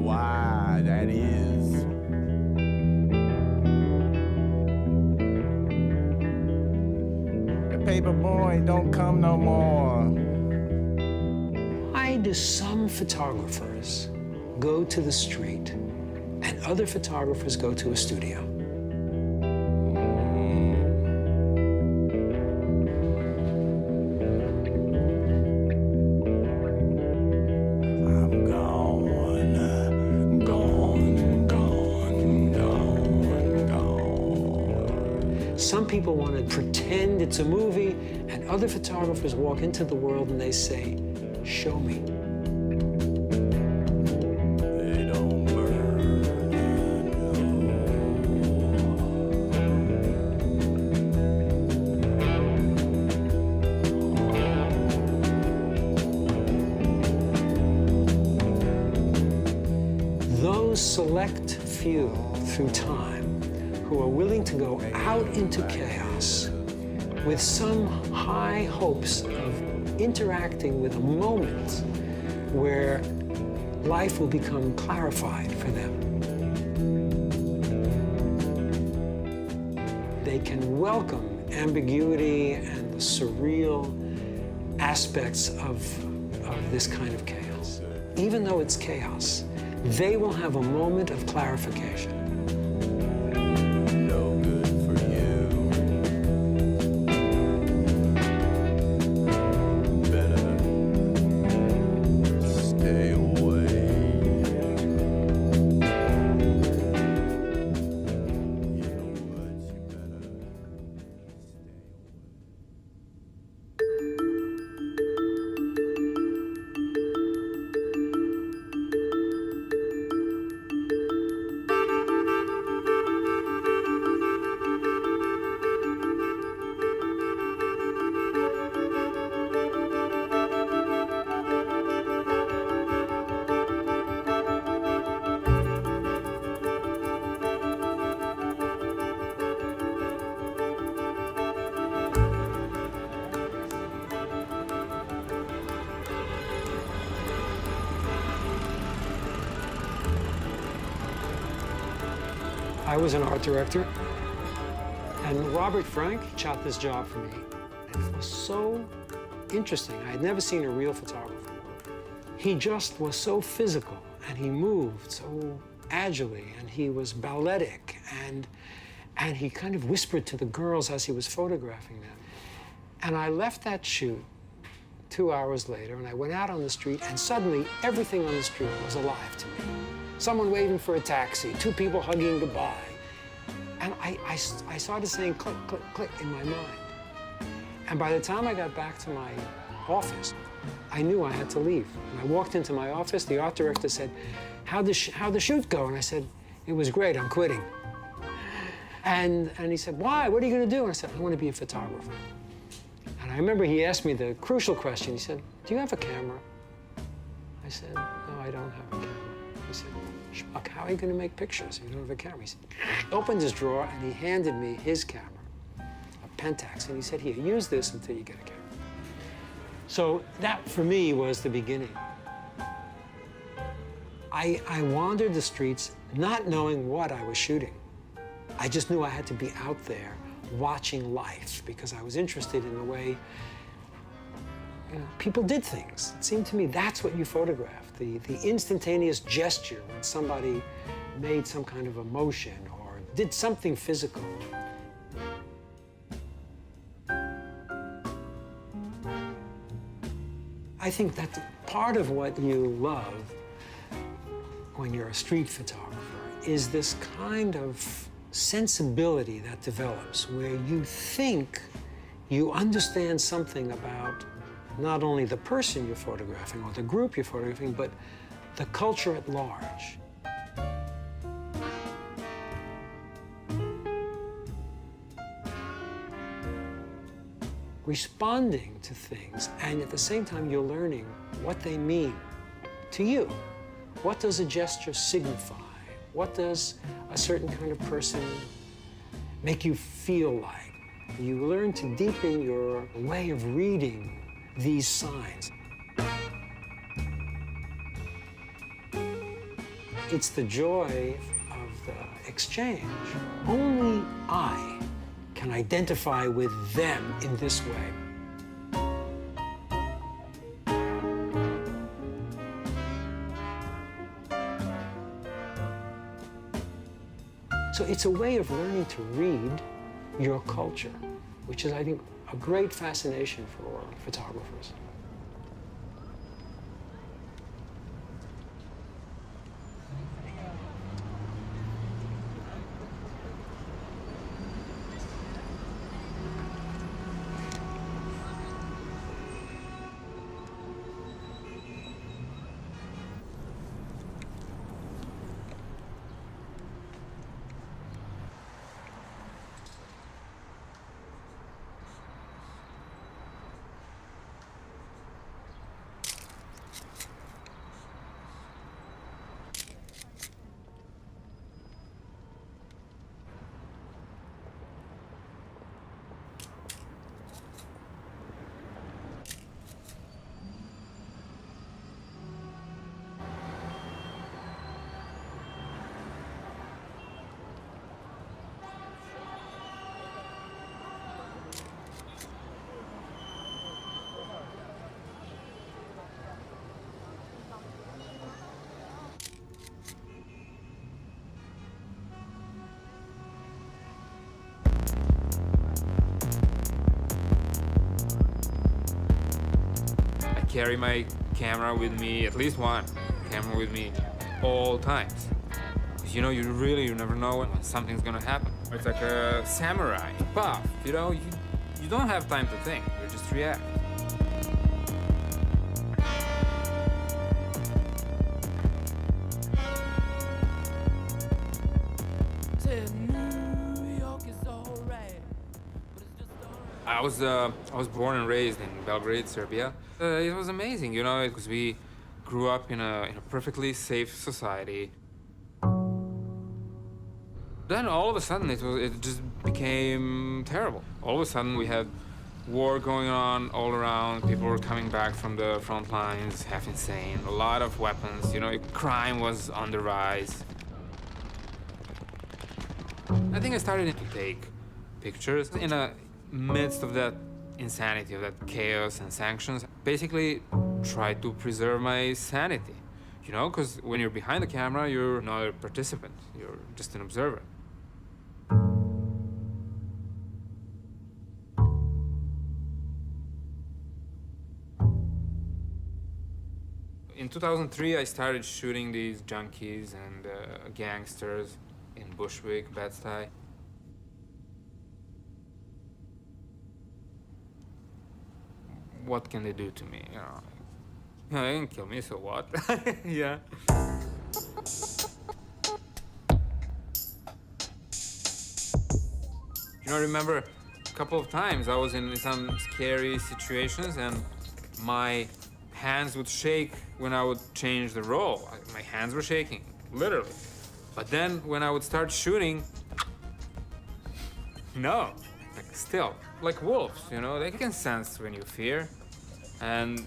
why that is. The paper boy don't come no more. Why do some photographers go to the street and other photographers go to a studio? I'm gone, gone, gone, gone, gone. Some people want to pretend it's a movie, and other photographers walk into the world and they say, show me. They don't burn, Those select few through time who are willing to go out into chaos with some high hopes of interacting with a moment where life will become clarified for them. They can welcome ambiguity and the surreal aspects of this kind of chaos. Even though it's chaos, they will have a moment of clarification. no good for you. Better stay away. You know what? You better stay away. I was an art director, and Robert Frank shot this job for me. It was so interesting. I had never seen a real photographer work. He just was so physical, and he moved so agilely, and he was balletic, and he kind of whispered to the girls as he was photographing them. And I left that shoot 2 hours later, and I went out on the street, and suddenly everything on the street was alive to me. Someone waiting for a taxi, two people hugging goodbye. And I started saying click, click, click in my mind. And by the time I got back to my office, I knew I had to leave. And I walked into my office, the art director said, how'd the shoot go? And I said, it was great, I'm quitting. And he said, why? What are you gonna do? And I said, I wanna be a photographer. And I remember he asked me the crucial question. He said, do you have a camera? I said, no, I don't have a camera. He said, Schmuck, how are you going to make pictures if you don't have a camera? He said, opened his drawer and he handed me his camera, a Pentax, and he said, here, use this until you get a camera. So that, for me, was the beginning. I wandered the streets not knowing what I was shooting. I just knew I had to be out there watching life because I was interested in the way people did things. It seemed to me that's what you photographed, the instantaneous gesture when somebody made some kind of emotion or did something physical. I think that part of what you love when you're a street photographer is this kind of sensibility that develops where you think you understand something about not only the person you're photographing or the group you're photographing, but the culture at large. Responding to things, and at the same time, you're learning what they mean to you. What does a gesture signify? What does a certain kind of person make you feel like? You learn to deepen your way of reading these signs. It's the joy of the exchange. Only I can identify with them in this way. So it's a way of learning to read your culture, which is, I think, a great fascination for photographers. Carry my camera with me, at least one camera with me, all times. Because you never know when something's gonna happen. It's like a samurai buff, you don't have time to think, you just react. I was born and raised in Belgrade, Serbia. It was amazing, because we grew up in a perfectly safe society. Then all of a sudden it just became terrible. All of a sudden we had war going on all around. People were coming back from the front lines, half insane. A lot of weapons, crime was on the rise. I think I started to take pictures in the midst of that insanity, of that chaos and sanctions. Basically try to preserve my sanity, because when you're behind the camera, you're not a participant, you're just an observer. In 2003, I started shooting these junkies and gangsters in Bushwick, Bed-Stuy. What can they do to me? They can kill me, so what? Yeah. I remember a couple of times I was in some scary situations and my hands would shake when I would change the role. My hands were shaking, literally. But then when I would start shooting, no, still. Like wolves, they can sense when you fear, and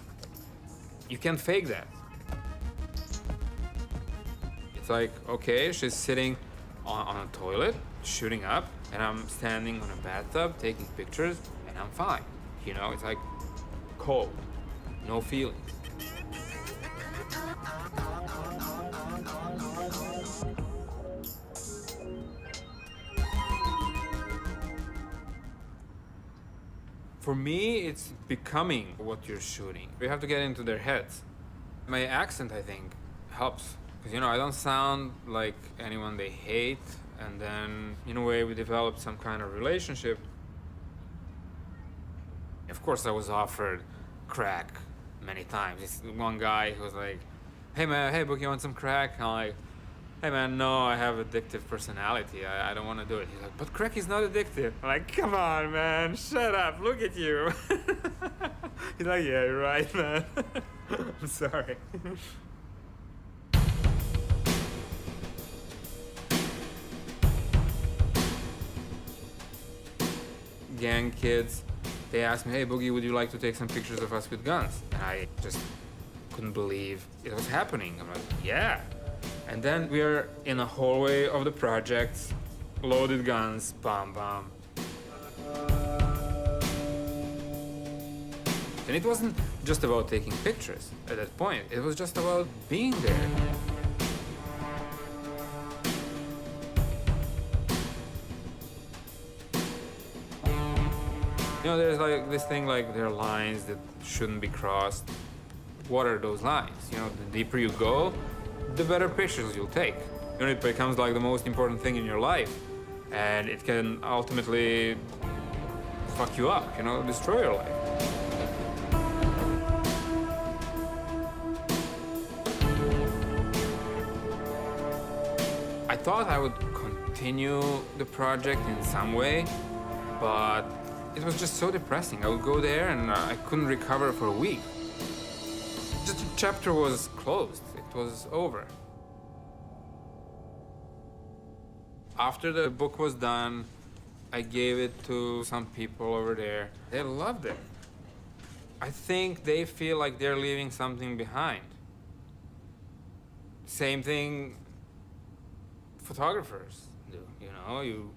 you can't fake that. It's like, okay, she's sitting on a toilet, shooting up, and I'm standing on a bathtub taking pictures, and I'm fine. It's like cold, no feelings. For me, it's becoming what you're shooting. You have to get into their heads. My accent, I think, helps. Because, I don't sound like anyone they hate. And then, in a way, we developed some kind of relationship. Of course, I was offered crack many times. This one guy who was like, hey, man, hey, Book, you want some crack? I'm like, hey, man, no, I have addictive personality. I don't want to do it. He's like, but crack is not addictive. I'm like, come on, man, shut up, look at you. He's like, yeah, you're right, man. I'm sorry. Gang kids, they asked me, hey, Boogie, would you like to take some pictures of us with guns? And I just couldn't believe it was happening. I'm like, yeah. And then we're in a hallway of the project, loaded guns, bam, bam. And it wasn't just about taking pictures at that point, it was just about being there. You know, there's like this thing like there are lines that shouldn't be crossed. What are those lines? You know, the deeper you go, the better pictures you'll take. You know, it becomes like the most important thing in your life. And it can ultimately fuck you up, you know, destroy your life. I thought I would continue the project in some way, but it was just so depressing. I would go there and I couldn't recover for a week. Just the chapter was closed. It was over. After the book was done, I gave it to some people over there. They loved it. I think they feel like they're leaving something behind. Same thing photographers do, you know? You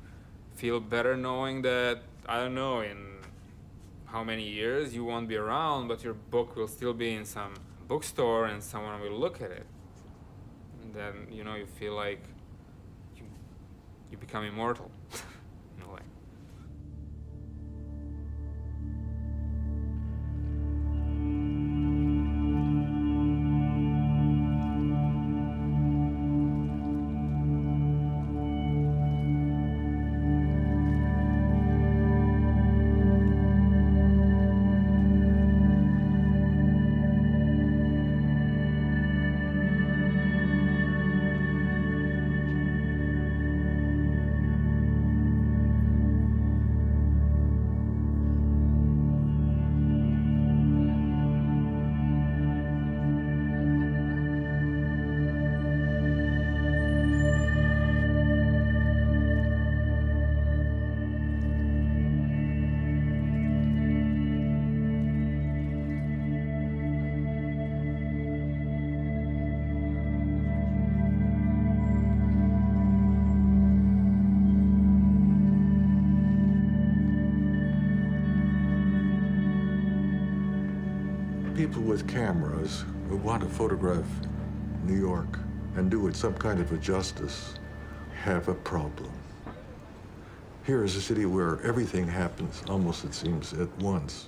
feel better knowing that, I don't know, in how many years you won't be around, but your book will still be in some bookstore and someone will look at it. And then, you know, you feel like you become immortal in a way. People with cameras who want to photograph New York and do it some kind of a justice have a problem. Here is a city where everything happens, almost it seems, at once.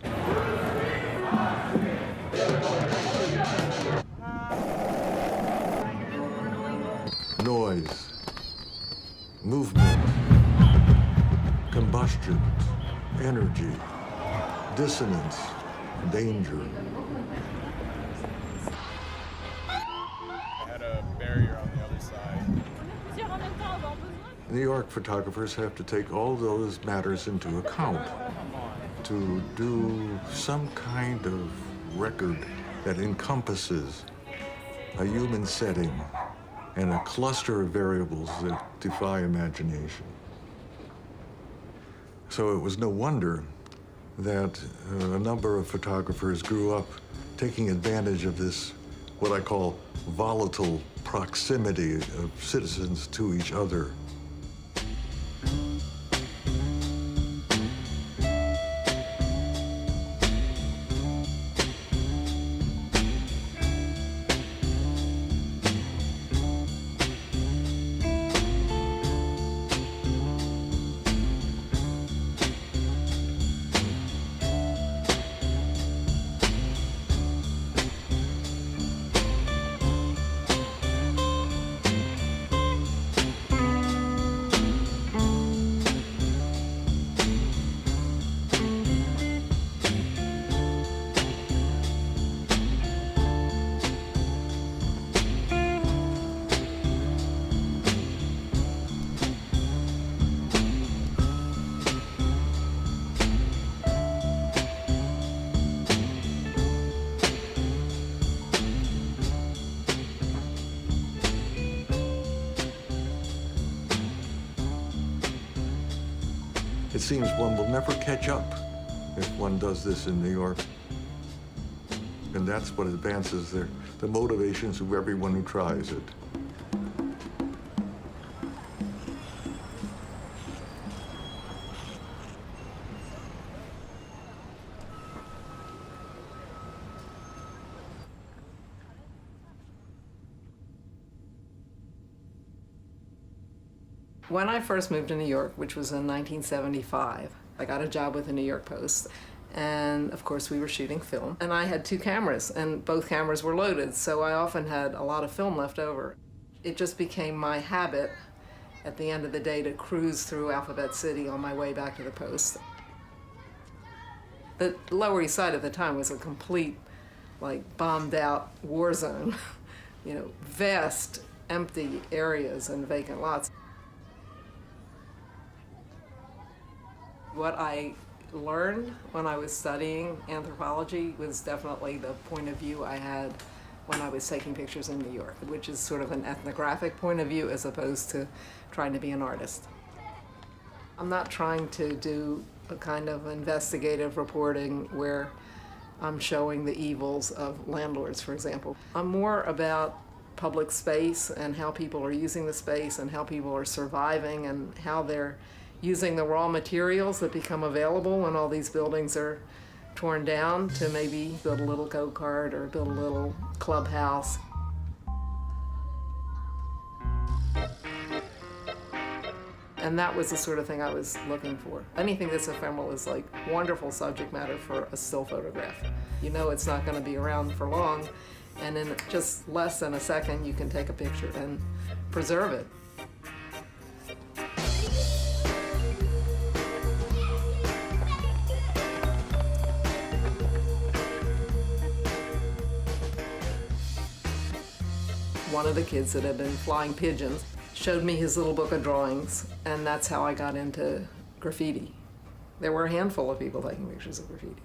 Noise, movement, combustion, energy, dissonance, danger. I had a barrier on the other side. New York photographers have to take all those matters into account to do some kind of record that encompasses a human setting and a cluster of variables that defy imagination. So it was no wonder that a number of photographers grew up taking advantage of this, what I call volatile proximity of citizens to each other. It seems one will never catch up if one does this in New York. And that's what advances the motivations of everyone who tries it. When I first moved to New York, which was in 1975, I got a job with the New York Post. And of course we were shooting film. And I had 2 cameras, and both cameras were loaded, so I often had a lot of film left over. It just became my habit at the end of the day to cruise through Alphabet City on my way back to the Post. The Lower East Side at the time was a complete, like, bombed out war zone. You know, vast, empty areas and vacant lots. What I learned when I was studying anthropology was definitely the point of view I had when I was taking pictures in New York, which is sort of an ethnographic point of view as opposed to trying to be an artist. I'm not trying to do a kind of investigative reporting where I'm showing the evils of landlords, for example. I'm more about public space and how people are using the space and how people are surviving and how they're using the raw materials that become available when all these buildings are torn down to maybe build a little go-kart or build a little clubhouse. And that was the sort of thing I was looking for. Anything that's ephemeral is like wonderful subject matter for a still photograph. You know it's not going to be around for long, and in just less than a second you can take a picture and preserve it. One of the kids that had been flying pigeons showed me his little book of drawings, and that's how I got into graffiti. There were a handful of people taking pictures of graffiti.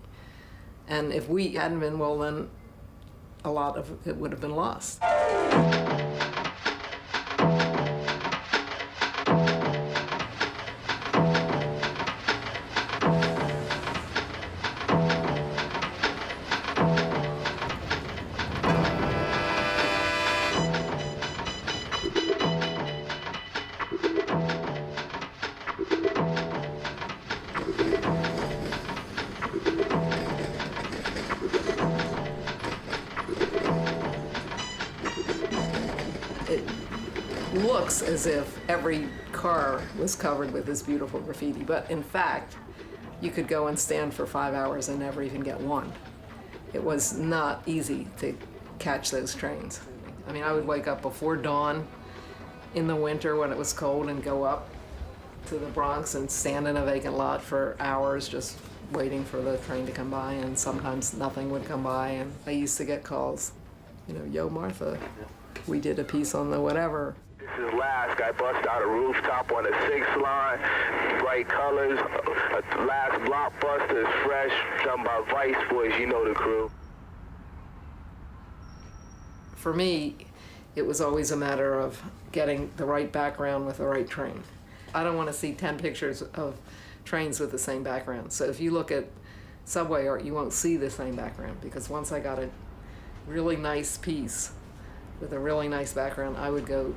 And if we hadn't been, well, then a lot of it would have been lost. Looks as if every car was covered with this beautiful graffiti, but in fact, you could go and stand for 5 hours and never even get one. It was not easy to catch those trains. I mean, I would wake up before dawn in the winter when it was cold and go up to the Bronx and stand in a vacant lot for hours just waiting for the train to come by, and sometimes nothing would come by, and I used to get calls, you know, yo, Martha, we did a piece on the whatever. This is Lask. I bust out a rooftop on the 6th line, bright colors. Last blockbuster is fresh, done by Vice Boys, you know the crew. For me, it was always a matter of getting the right background with the right train. I don't want to see 10 pictures of trains with the same background. So if you look at subway art, you won't see the same background, because once I got a really nice piece with a really nice background, I would go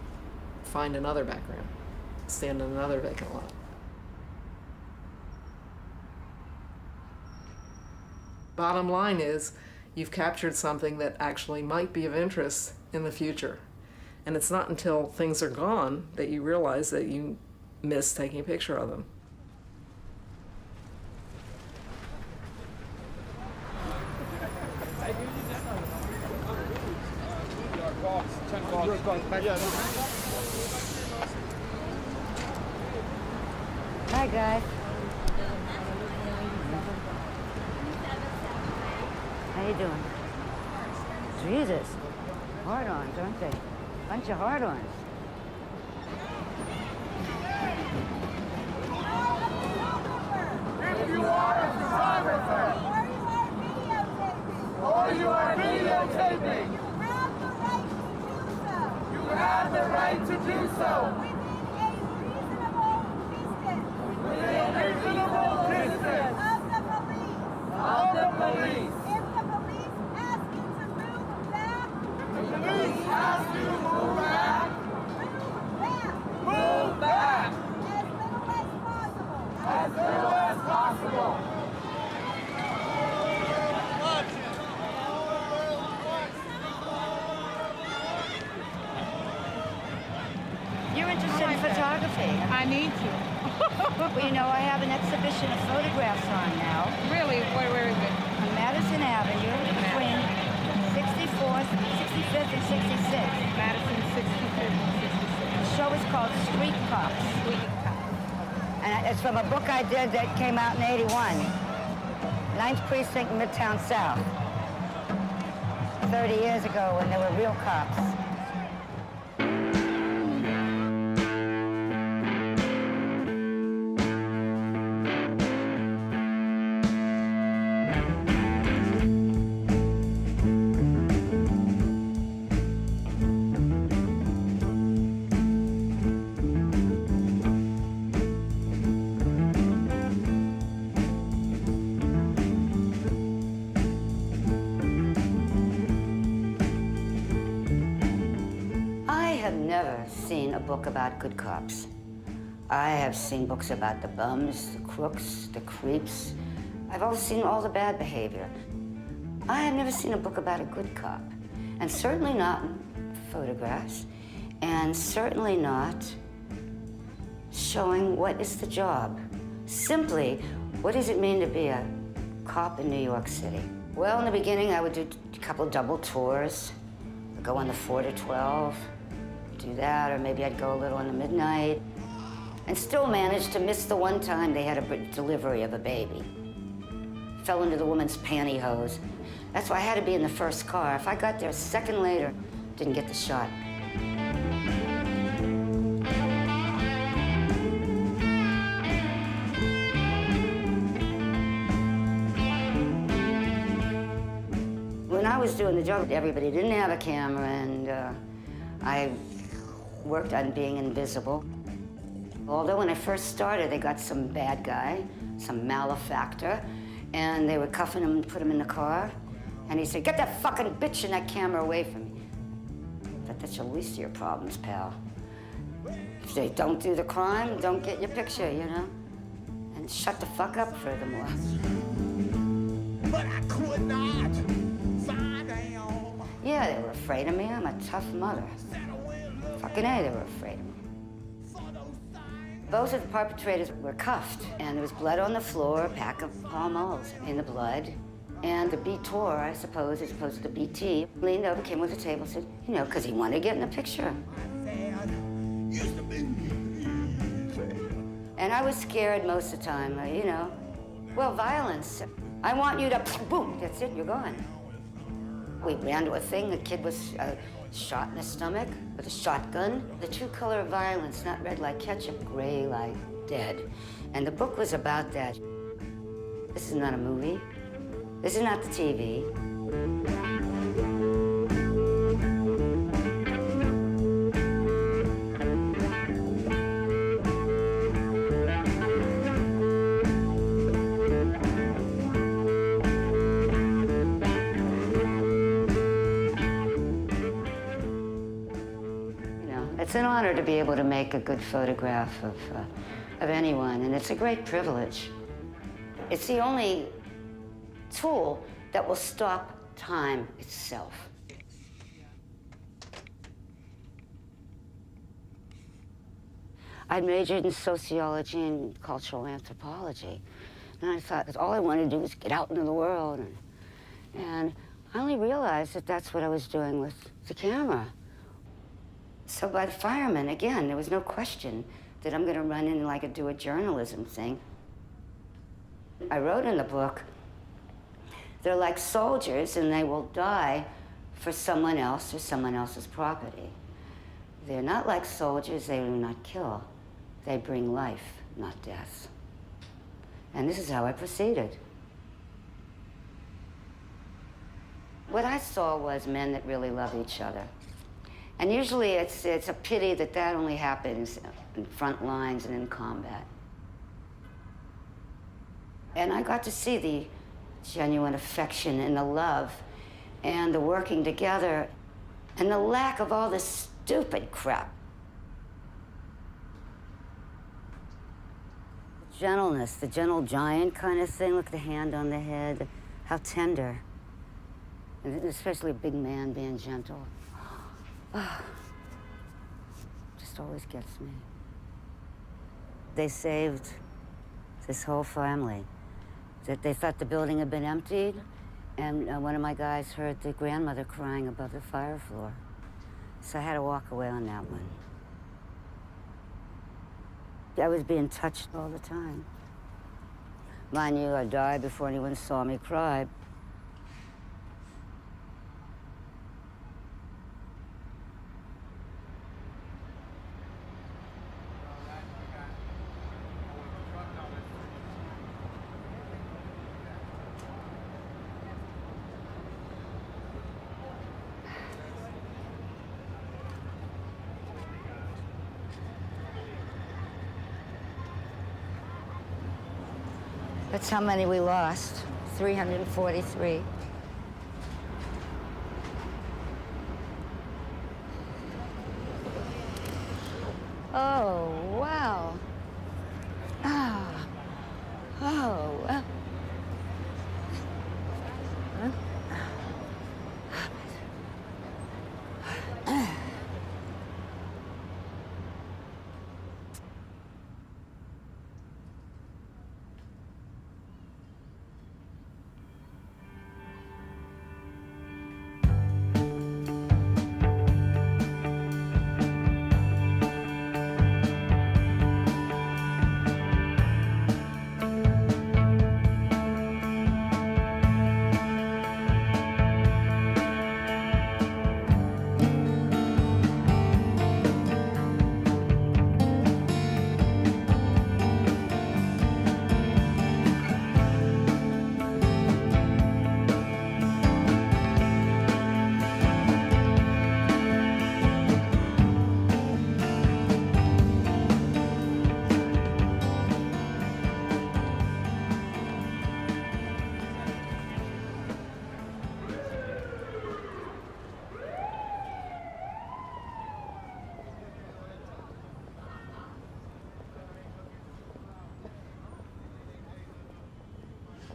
find another background, stand in another vacant lot. Bottom line is, you've captured something that actually might be of interest in the future. And it's not until things are gone that you realize that you missed taking a picture of them. Hi, guys. How you doing? Jesus. Hard-ons, aren't they? Bunch of hard-ons. If you are a photographer, or you are videotaping, you have the right to do so. Within a reasonable distance of the police. If the police ask you to move back, move back. As little as possible. You're interested in photography. I need to. Well, you know, I have an exhibition of photographs on now Really? Where is it? on Madison Avenue between 64th, 65th, and 66th. Madison 65th and The show is called Street Cops. 66th. And it's from a book I did that came out in 81. 9th Precinct, Midtown South. 30 years ago when there were real cops. I have never seen a book about good cops. I have seen books about the bums, the crooks, the creeps. I've also seen all the bad behavior. I have never seen a book about a good cop, and certainly not in photographs, and certainly not showing what is the job. Simply, what does it mean to be a cop in New York City? Well, in the beginning, I would do a couple double tours. I'd go on the 4 to 12. Do that, or maybe I'd go a little on the midnight, and still managed to miss the one time they had a delivery of a baby. Fell into the woman's pantyhose. That's why I had to be in the first car. If I got there a second later, didn't get the shot. When I was doing the job, everybody didn't have a camera, and I worked on being invisible. Although when I first started, they got some bad guy, some malefactor, and they were cuffing him and put him in the car. And he said, "Get that fucking bitch and that camera away from me." But that's the least of your problems, pal. If they don't do the crime, don't get your picture, you know? And shut the fuck up, furthermore. But I could not find him. Yeah, they were afraid of me. I'm a tough mother. Fucking A, they were afraid of me. Both of the perpetrators were cuffed, and there was blood on the floor, a pack of Pall Malls in the blood. And the beator, I suppose, as opposed to the BT, leaned over, came with a table, said, you know, because he wanted to get in the picture. And I was scared most of the time, you know. Well, violence. I want you to, boom, that's it, you're gone. We ran to a thing, the kid was shot in the stomach with a shotgun. The true color of violence, not red like ketchup, gray like dead. And the book was about that. This is not a movie. This is not the TV. It's an honor to be able to make a good photograph of anyone, and it's a great privilege. It's the only tool that will stop time itself. I majored in sociology and cultural anthropology, and I thought that all I wanted to do was get out into the world, and I only realized that that's what I was doing with the camera. So by the firemen, again, there was no question that I'm going to run in like do a journalism thing. I wrote in the book, they're like soldiers and they will die for someone else or someone else's property. They're not like soldiers, they do not kill. They bring life, not death. And this is how I proceeded. What I saw was men that really love each other. And usually it's a pity that that only happens in front lines and in combat. And I got to see the genuine affection and the love and the working together and the lack of all this stupid crap. Gentleness, the gentle giant kind of thing, look at the hand on the head, how tender. And especially a big man being gentle. Oh, just always gets me. They saved this whole family. That they thought the building had been emptied, and one of my guys heard the grandmother crying above the fire floor. So I had to walk away on that one. I was being touched all the time. Mind you, I died before anyone saw me cry. That's how many we lost, 343. Oh, wow. Ah. Oh, well.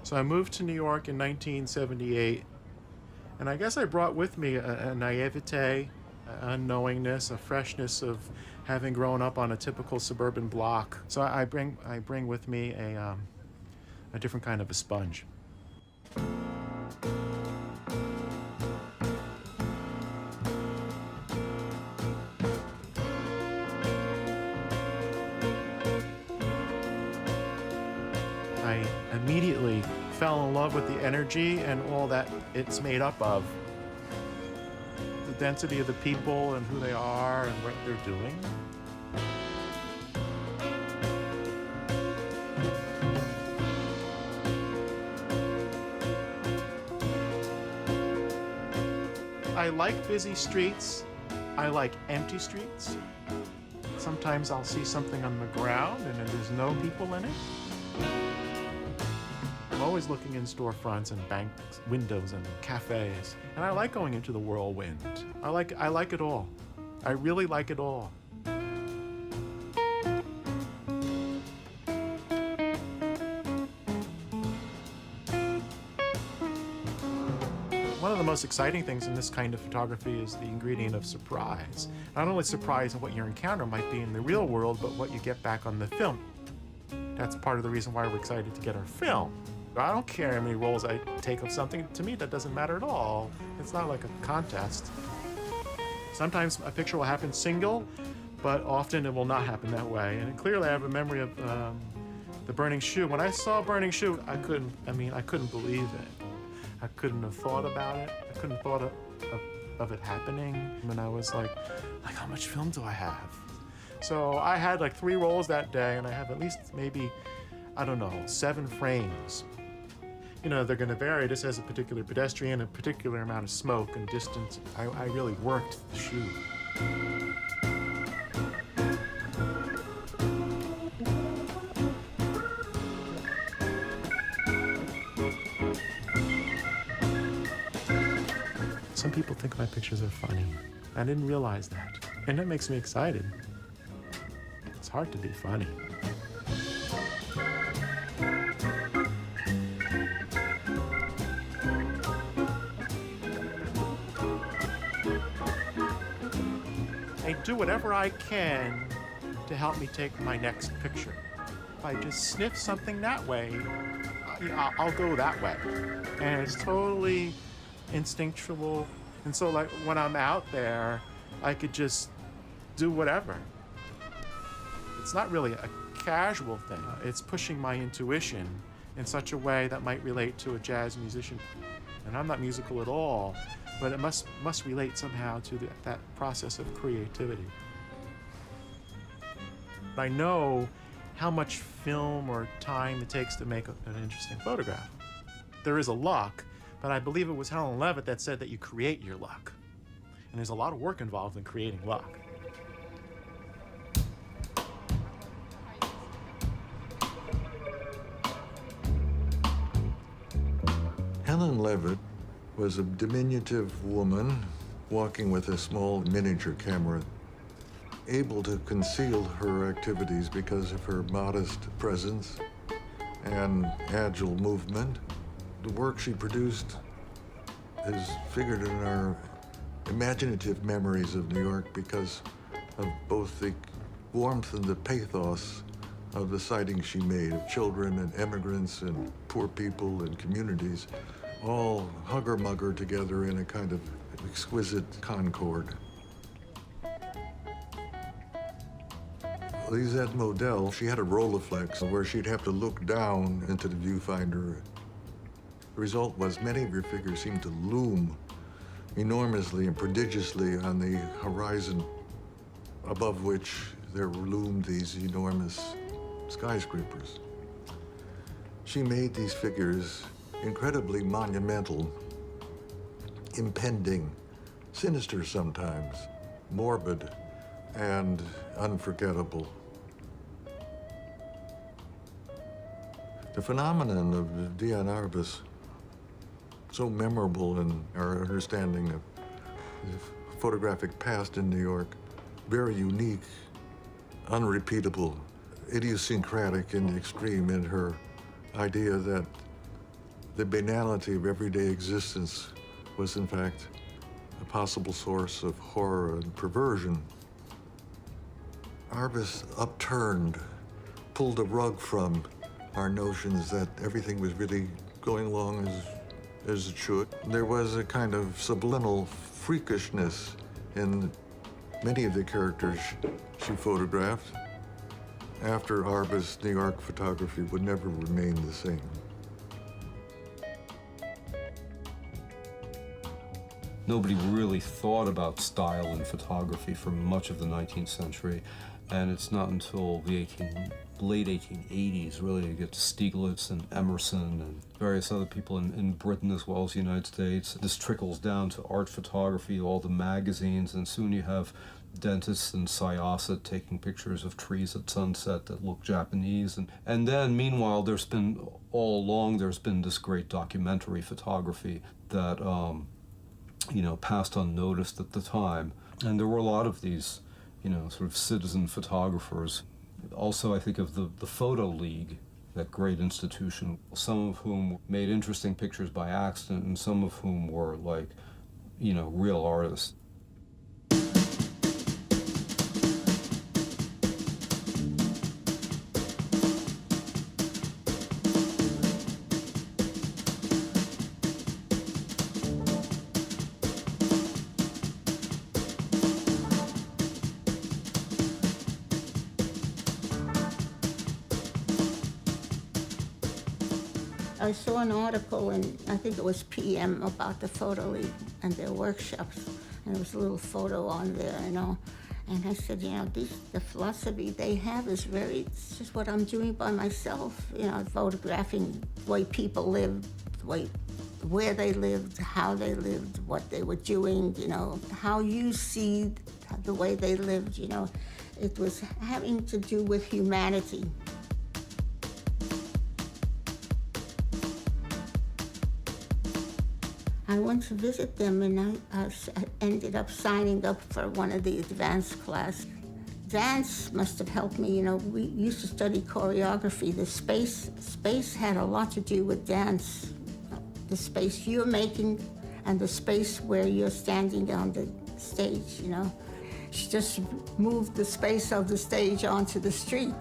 So I moved to New York in 1978, and I guess I brought with me a naivete, unknowingness, a freshness of having grown up on a typical suburban block. So I bring with me a different kind of a sponge. I immediately fell in love with the energy and all that it's made up of. The density of the people and who they are and what they're doing. I like busy streets. I like empty streets. Sometimes I'll see something on the ground and there's no people in it. I'm always looking in storefronts and banks, windows and cafes. And I like going into the whirlwind. I like it all. I really like it all. One of the most exciting things in this kind of photography is the ingredient of surprise. Not only surprise in what your encounter might be in the real world, but what you get back on the film. That's part of the reason why we're excited to get our film. I don't care how many rolls I take of something. To me, that doesn't matter at all. It's not like a contest. Sometimes a picture will happen single, but often it will not happen that way. And clearly I have a memory of the Burning Shoe. When I saw Burning Shoe, I couldn't believe it. I couldn't have thought about it. I couldn't have thought of it happening. And I was like, how much film do I have? So I had like 3 rolls that day, and I have at least maybe, I don't know, 7 frames. You know, they're going to vary. This has a particular pedestrian, a particular amount of smoke and distance. I really worked the shoot. Some people think my pictures are funny. I didn't realize that. And that makes me excited. It's hard to be funny. I do whatever I can to help me take my next picture. if I just sniff something that way, I'll go that way. And it's totally instinctual. And so like when I'm out there, I could just do whatever. It's not really a casual thing. It's pushing my intuition in such a way that might relate to a jazz musician. And I'm not musical at all, but it must relate somehow to that process of creativity. I know how much film or time it takes to make an interesting photograph. There is a luck, but I believe it was Helen Levitt that said that you create your luck. And there's a lot of work involved in creating luck. Helen Levitt was a diminutive woman walking with a small miniature camera, able to conceal her activities because of her modest presence and agile movement. The work she produced is figured in our imaginative memories of New York because of both the warmth and the pathos of the sightings she made of children and immigrants and poor people and communities, all hugger-mugger together in a kind of exquisite concord. Lisette Modell, she had a Rolleiflex where she'd have to look down into the viewfinder. The result was many of her figures seemed to loom enormously and prodigiously on the horizon, above which there loomed these enormous skyscrapers. She made these figures incredibly monumental, impending, sinister sometimes, morbid, and unforgettable. The phenomenon of Diane Arbus, so memorable in our understanding of the photographic past in New York, very unique, unrepeatable, idiosyncratic in the extreme in her idea that the banality of everyday existence was in fact a possible source of horror and perversion. Arbus upturned, pulled a rug from our notions that everything was really going along as it should. There was a kind of subliminal freakishness in many of the characters she photographed. After Arbus, New York photography would never remain the same. Nobody really thought about style in photography for much of the 19th century, and it's not until the late 1880s, really, you get to Stieglitz and Emerson and various other people in Britain as well as the United States. This trickles down to art photography, all the magazines, and soon you have dentists in Syosset taking pictures of trees at sunset that look Japanese. And then, meanwhile, there's been this great documentary photography that passed unnoticed at the time. And there were a lot of these, sort of citizen photographers. Also, I think of the Photo League, that great institution, some of whom made interesting pictures by accident and some of whom were like, real artists. I saw an article in, I think it was PM, about the Photo League and their workshops, and there was a little photo on there, and I said, the philosophy they have is it's just what I'm doing by myself, photographing the way people lived, where they lived, how they lived, what they were doing, how you see the way they lived, It was having to do with humanity. I went to visit them, and I ended up signing up for one of the advanced class. Dance must have helped me. We used to study choreography. The space had a lot to do with dance. The space you're making and the space where you're standing on the stage, She just moved the space of the stage onto the street,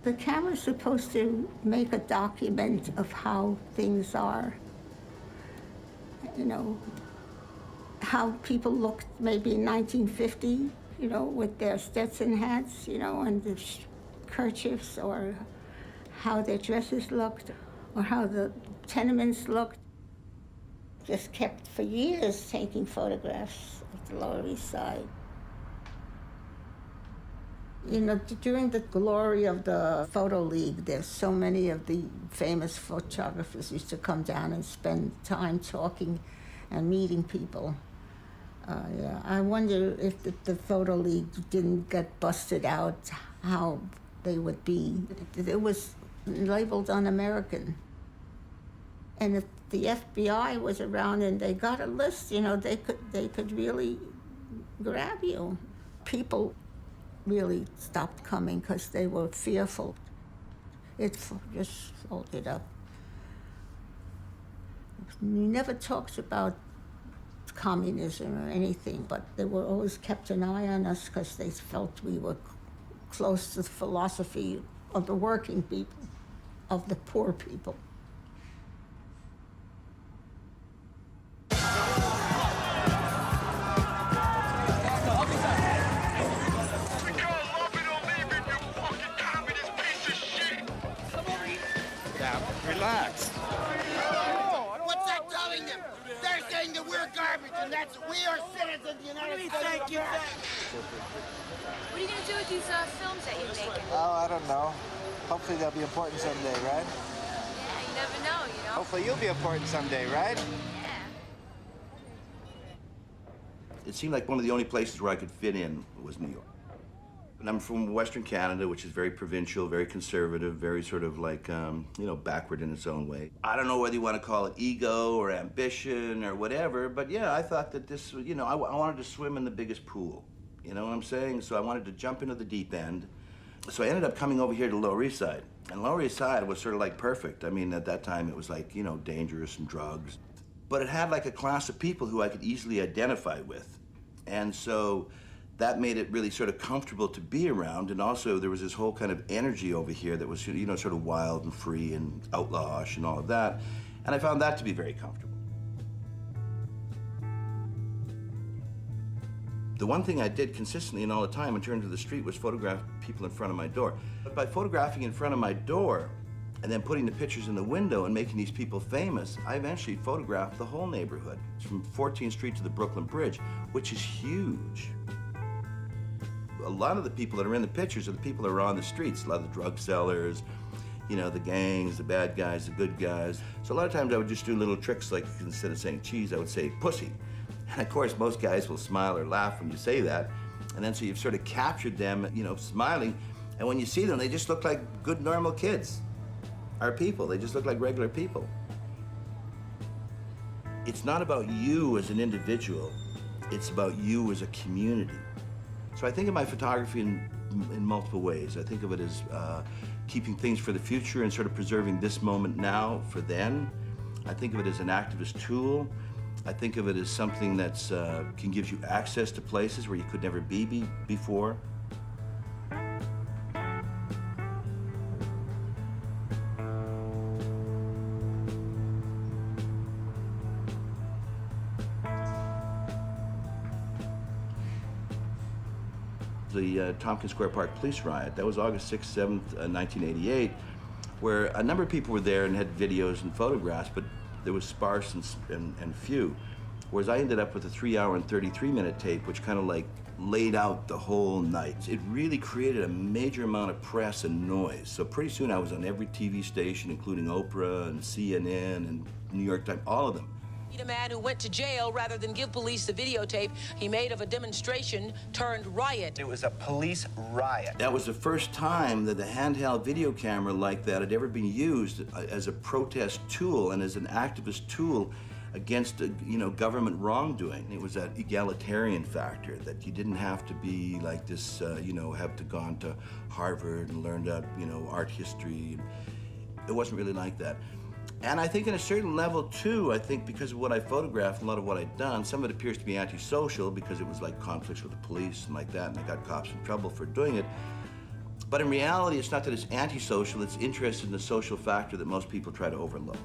The camera's supposed to make a document of how things are. You know, how people looked maybe in 1950, you know, with their Stetson hats, you know, and the kerchiefs, or how their dresses looked, or how the tenements looked. Just kept for years taking photographs of the Lower East Side. You know, during the glory of the Photo League, there's so many of the famous photographers used to come down and spend time talking and meeting people. Yeah, I wonder if the Photo League didn't get busted out, how they would be. It was labeled un-American. And if the FBI was around and they got a list, you know, they could really grab you. People really stopped coming because they were fearful. It just folded up. We never talked about communism or anything, but they were always kept an eye on us because they felt we were close to the philosophy of the working people, of the poor people. Relax. What's that telling them? They're saying that we're garbage, and that's we are citizens of the United States of America. What are you gonna do with these films that you're making? Oh, I don't know. Hopefully they'll be important someday, right? Yeah, you never know, you know? Hopefully you'll be important someday, right? Yeah. It seemed like one of the only places where I could fit in was New York. And I'm from Western Canada, which is very provincial, very conservative, very sort of like, you know, backward in its own way. I don't know whether you want to call it ego or ambition or whatever, but yeah, I thought that this, you know, I wanted to swim in the biggest pool. You know what I'm saying? So I wanted to jump into the deep end. So I ended up coming over here to Lower East Side. And Lower East Side was sort of like perfect. I mean, at that time it was like, you know, dangerous and drugs. But it had like a class of people who I could easily identify with. And so that made it really sort of comfortable to be around, and also there was this whole kind of energy over here that was, you know, sort of wild and free and outlawish and all of that, and I found that to be very comfortable. The one thing I did consistently and all the time in terms of the street was photograph people in front of my door. But by photographing in front of my door and then putting the pictures in the window and making these people famous, I eventually photographed the whole neighborhood, from 14th Street to the Brooklyn Bridge, which is huge. A lot of the people that are in the pictures are the people that are on the streets. A lot of the drug sellers, you know, the gangs, the bad guys, the good guys. So a lot of times I would just do little tricks, like instead of saying cheese, I would say pussy. And of course, most guys will smile or laugh when you say that. And then so you've sort of captured them, you know, smiling. And when you see them, they just look like good, normal kids. Our people, they just look like regular people. It's not about you as an individual. It's about you as a community. So I think of my photography in multiple ways. I think of it as keeping things for the future and sort of preserving this moment now for then. I think of it as an activist tool. I think of it as something that can give you access to places where you could never be before. The Tompkins Square Park police riot. That was August 6th, 7th, 1988, where a number of people were there and had videos and photographs, but there was sparse and few. Whereas I ended up with a 3-hour and 33-minute tape, which kind of like laid out the whole night. It really created a major amount of press and noise. So pretty soon I was on every TV station, including Oprah and CNN and New York Times, all of them. A man who went to jail rather than give police the videotape he made of a demonstration turned riot. It was a police riot. That was the first time that a handheld video camera like that had ever been used as a protest tool and as an activist tool against, you know, government wrongdoing. It was that egalitarian factor that you didn't have to be like this, you know, have to gone to Harvard and learned out, you know, art history. It wasn't really like that. And I think in a certain level, too, I think because of what I photographed and a lot of what I'd done, some of it appears to be antisocial because it was like conflicts with the police and like that, and I got cops in trouble for doing it. But in reality, it's not that it's antisocial, it's interested in the social factor that most people try to overlook.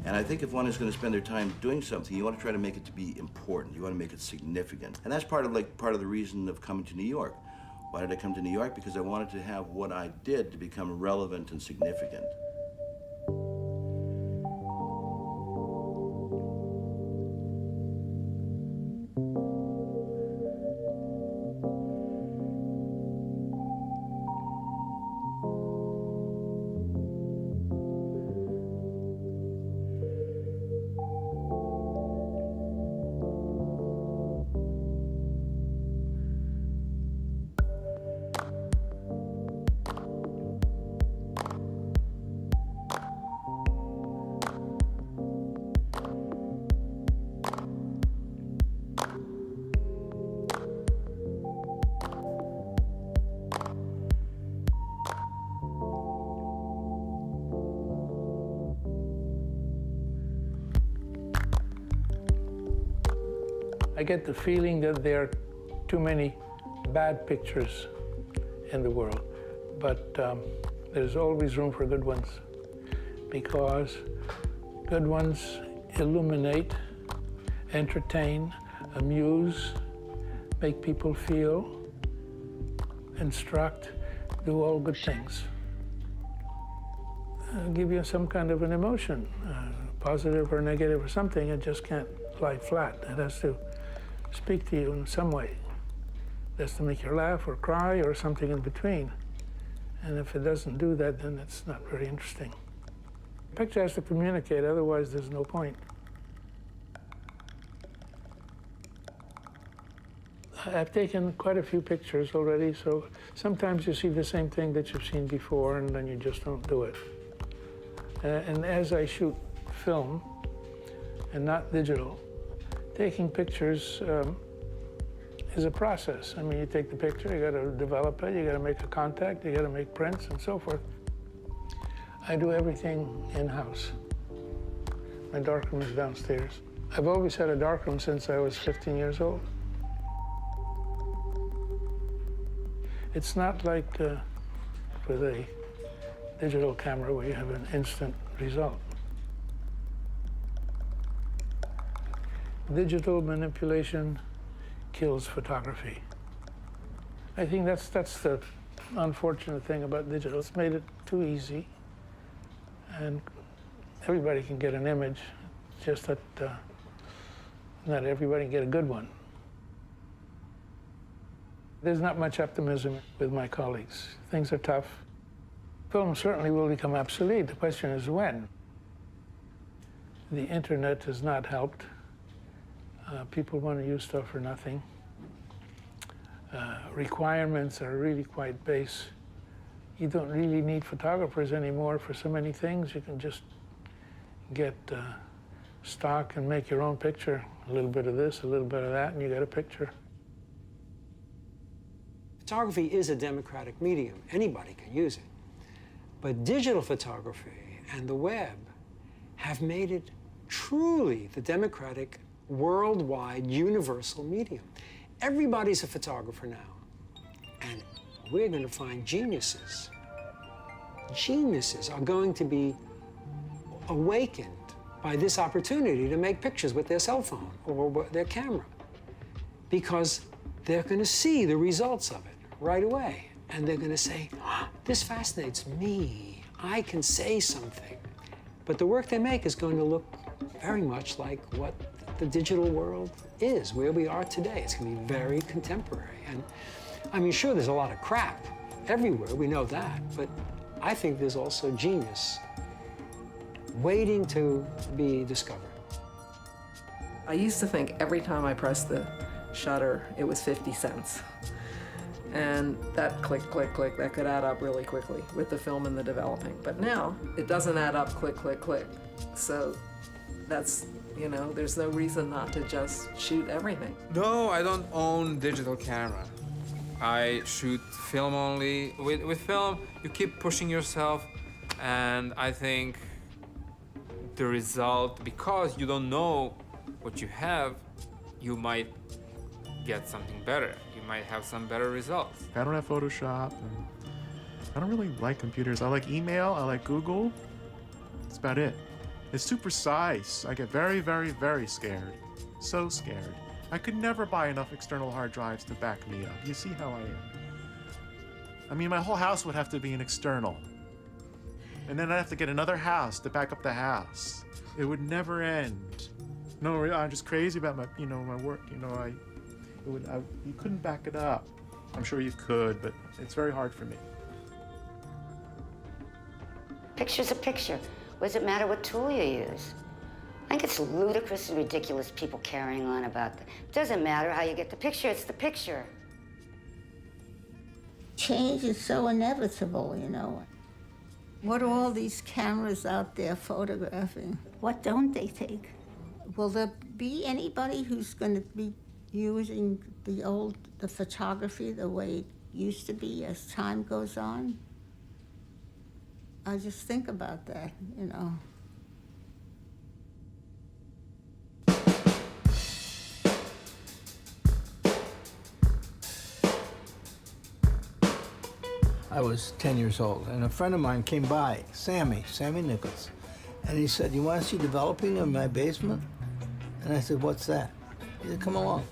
And I think if one is going to spend their time doing something, you want to try to make it to be important. You want to make it significant. And that's part of the reason of coming to New York. Why did I come to New York? Because I wanted to have what I did to become relevant and significant. I get the feeling that there are too many bad pictures in the world, but there's always room for good ones, because good ones illuminate, entertain, amuse, make people feel, instruct, do all good things. Give you some kind of an emotion, positive or negative or something. It just can't lie flat. It has to speak to you in some way. It has to make you laugh or cry or something in between. And if it doesn't do that, then it's not very interesting. The picture has to communicate, otherwise there's no point. I've taken quite a few pictures already, so sometimes you see the same thing that you've seen before and then you just don't do it. And as I shoot film and not digital, taking pictures is a process. I mean, you take the picture, you got to develop it, you got to make a contact, you got to make prints and so forth. I do everything in-house. My darkroom is downstairs. I've always had a darkroom since I was 15 years old. It's not like with a digital camera where you have an instant result. Digital manipulation kills photography. I think that's the unfortunate thing about digital. It's made it too easy, and everybody can get an image, just that not everybody can get a good one. There's not much optimism with my colleagues. Things are tough. Film certainly will become obsolete. The question is when. The internet has not helped. People want to use stuff for nothing. Requirements are really quite base. You don't really need photographers anymore for so many things. You can just get stock and make your own picture. A little bit of this, a little bit of that, and you got a picture. Photography is a democratic medium. Anybody can use it. But digital photography and the web have made it truly the democratic, worldwide, universal medium. Everybody's a photographer now. And we're going to find geniuses. Geniuses are going to be awakened by this opportunity to make pictures with their cell phone or their camera, because they're going to see the results of it right away. And they're going to say, oh, this fascinates me. I can say something. But the work they make is going to look very much like what the digital world is, where we are today. It's going to be very contemporary. And I mean, sure, there's a lot of crap everywhere. We know that. But I think there's also genius waiting to be discovered. I used to think every time I pressed the shutter, it was 50 cents. And that click, click, click, that could add up really quickly with the film and the developing. But now, it doesn't add up click, click, click. So that's, you know, there's no reason not to just shoot everything. No, I don't own digital camera. I shoot film only. With film, you keep pushing yourself, and I think the result, because you don't know what you have, you might get something better. You might have some better results. I don't have Photoshop, and I don't really like computers. I like email, I like Google. That's about it. It's too precise. I get very, very, very scared. So scared. I could never buy enough external hard drives to back me up. You see how I am. I mean, my whole house would have to be an external. And then I'd have to get another house to back up the house. It would never end. No, I'm just crazy about my, my work. You couldn't back it up. I'm sure you could, but it's very hard for me. Picture's a picture. What does it matter what tool you use? I think it's ludicrous and ridiculous people carrying on about that. It doesn't matter how you get the picture, it's the picture. Change is so inevitable, What are all these cameras out there photographing? What don't they take? Will there be anybody who's going to be using the photography the way it used to be as time goes on? I just think about that, I was 10 years old, and a friend of mine came by, Sammy Nichols, and he said, "You want to see developing in my basement?" And I said, "What's that?" He said, "Come along."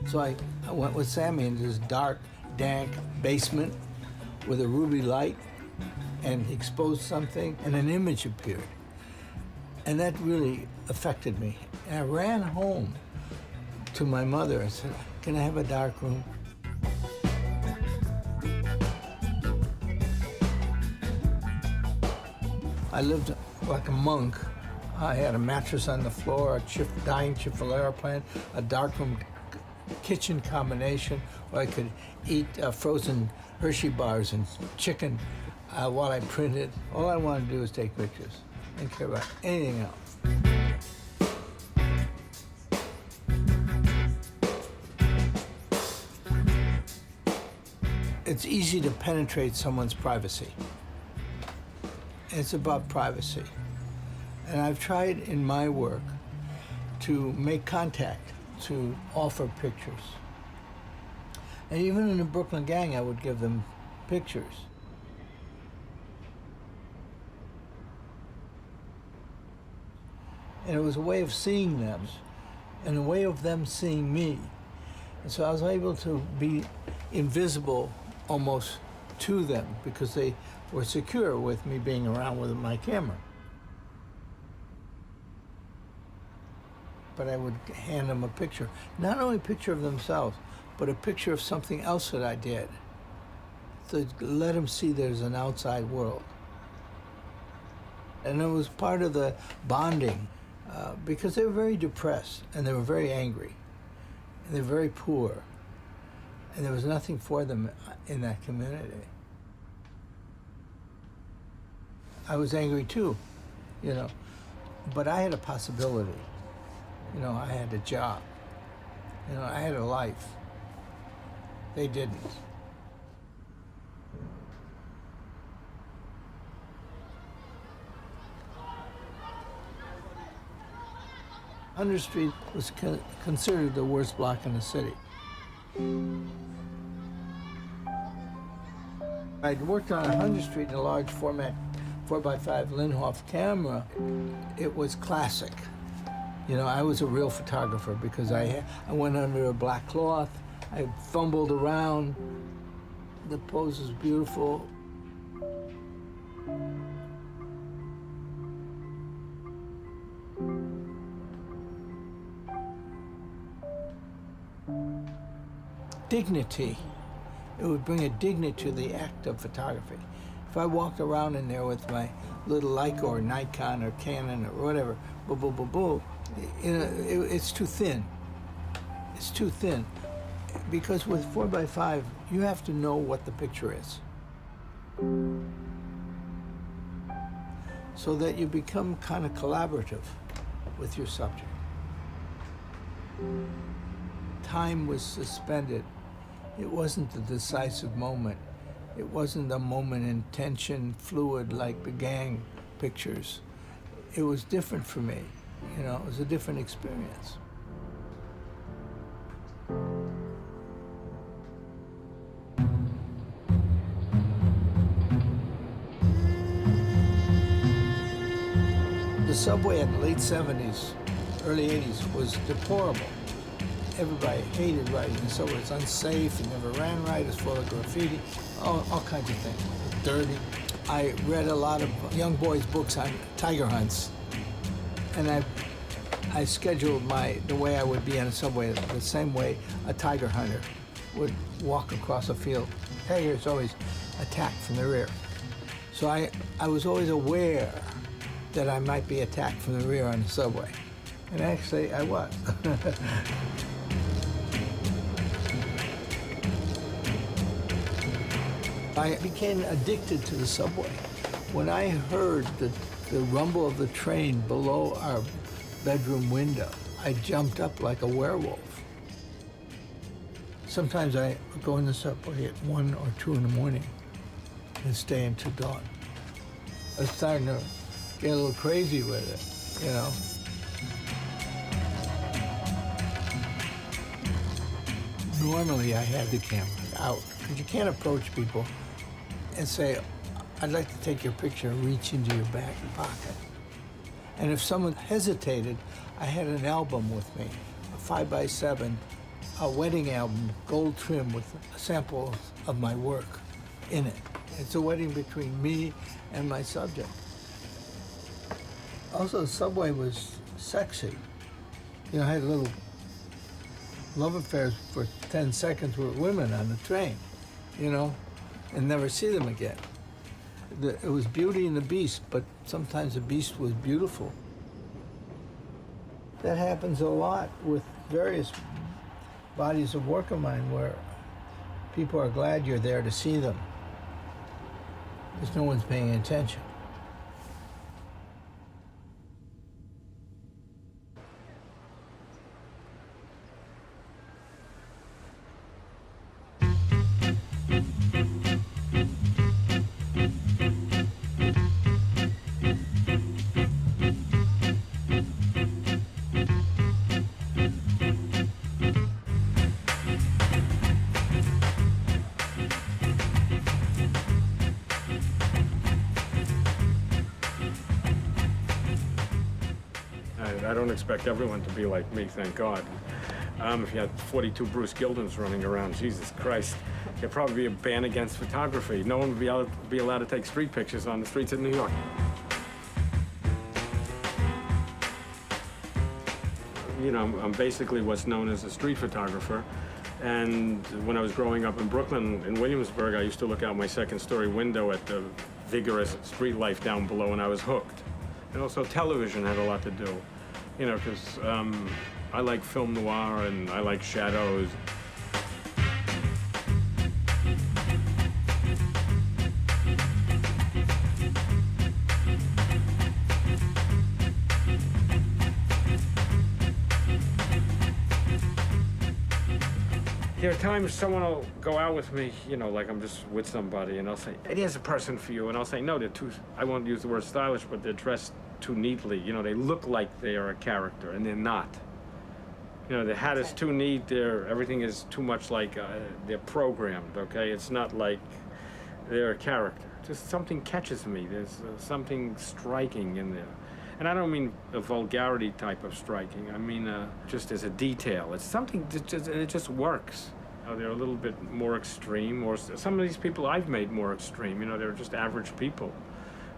So I went with Sammy into this dark, dank basement with a ruby light, and exposed something, and an image appeared. And that really affected me. And I ran home to my mother and said, "Can I have a dark room?" I lived like a monk. I had a mattress on the floor, a dying Chiffonera plant, a darkroom kitchen combination where I could eat frozen Hershey bars and chicken while I printed. All I wanted to do was take pictures. I didn't care about anything else. It's easy to penetrate someone's privacy. It's about privacy. And I've tried in my work to make contact, to offer pictures. And even in the Brooklyn Gang, I would give them pictures. And it was a way of seeing them, and a way of them seeing me. And so I was able to be invisible almost to them because they were secure with me being around with my camera. But I would hand them a picture, not only a picture of themselves, but a picture of something else that I did. To let them see there's an outside world. And it was part of the bonding because they were very depressed and they were very angry and they were very poor. And there was nothing for them in that community. I was angry too, but I had a possibility. I had a job. I had a life. They didn't. 100th Street was considered the worst block in the city. I'd worked on 100th Street in a large format 4x5 Linhof camera. It was classic. I was a real photographer because I went under a black cloth. I fumbled around. The pose was beautiful. Dignity. It would bring a dignity to the act of photography. If I walked around in there with my little Leica or Nikon or Canon or whatever, it's too thin. It's too thin. Because with 4x5, you have to know what the picture is. So that you become kind of collaborative with your subject. time was suspended. It wasn't the decisive moment. It wasn't a moment in tension, fluid like the gang pictures. It was different for me. You know, it was a different experience. The subway in the late 70s, early 80s was deplorable. Everybody hated riding the subway. It's unsafe, it never ran right, it's full of graffiti, all kinds of things. Dirty. I read a lot of young boys' books on tiger hunts, and I scheduled the way I would be on a subway the same way a tiger hunter would walk across a field. Tigers always attack from the rear. So I was always aware that I might be attacked from the rear on the subway. And actually, I was. I became addicted to the subway. When I heard the rumble of the train below our bedroom window, I jumped up like a werewolf. Sometimes I would go in the subway at 1 or 2 in the morning and stay until dawn. I was starting to get a little crazy with it, you know. Normally, I had the camera out, because you can't approach people and say, I'd like to take your picture and reach into your back pocket. And if someone hesitated, I had an album with me, a 5x7, a wedding album, gold trim with a sample of my work in it. It's a wedding between me and my subject. Also, the subway was sexy. You know, I had little love affairs for 10 seconds with women on the train, you know, and never see them again. It was Beauty and the Beast, but sometimes the Beast was beautiful. That happens a lot with various bodies of work of mine where people are glad you're there to see them because no one's paying attention. I don't expect everyone to be like me, thank God. If you had 42 Bruce Gildens running around, Jesus Christ, there'd probably be a ban against photography. No one would be allowed to take street pictures on the streets of New York. You know, I'm basically what's known as a street photographer. And when I was growing up in Brooklyn, in Williamsburg, I used to look out my second-story window at the vigorous street life down below, and I was hooked. And also television had a lot to do. You know, because I like film noir and I like shadows. There are times someone will go out with me, you know, like I'm just with somebody, and I'll say, "It is a person for you," and I'll say, "No, they're too." I won't use the word stylish, but they're dressed too neatly. You know, they look like they are a character, and they're not. You know, the hat is too neat. Everything is too much like they're programmed. Okay, it's not like they're a character. Just something catches me. There's something striking in there. And I don't mean a vulgarity type of striking. I mean just as a detail. It's something that it just works. You know, they're a little bit more extreme, or some of these people I've made more extreme. You know, they're just average people.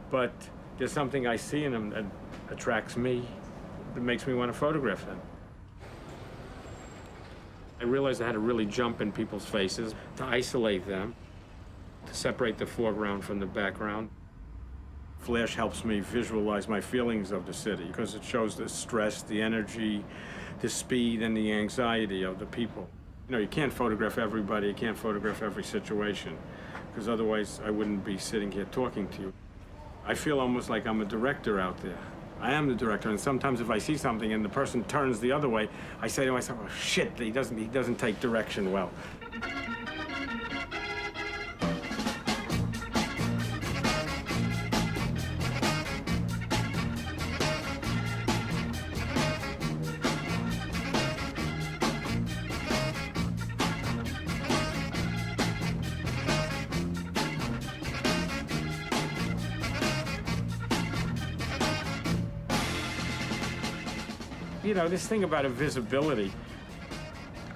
But there's something I see in them that attracts me, that makes me want to photograph them. I realized I had to really jump in people's faces to isolate them, to separate the foreground from the background. Flash helps me visualize my feelings of the city because it shows the stress, the energy, the speed, and the anxiety of the people. You know, you can't photograph everybody, you can't photograph every situation, because otherwise I wouldn't be sitting here talking to you. I feel almost like I'm a director out there. I am the director, and sometimes if I see something and the person turns the other way, I say to myself, oh, shit, he doesn't take direction well. You know, this thing about invisibility,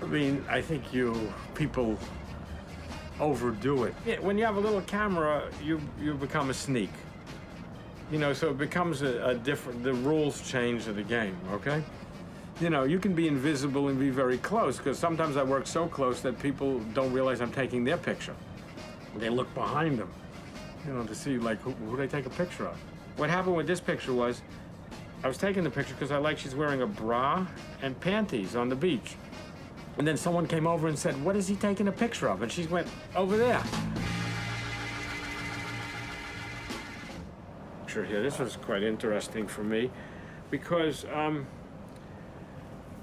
I mean, I think people overdo it. Yeah, when you have a little camera, you become a sneak. You know, so it becomes a different, the rules change of the game, okay? You know, you can be invisible and be very close, because sometimes I work so close that people don't realize I'm taking their picture. They look behind them, you know, to see, like, who they take a picture of. What happened with this picture was, I was taking the picture because I like she's wearing a bra and panties on the beach. And then someone came over and said, what is he taking a picture of? And she went, over there. Picture here, this was quite interesting for me because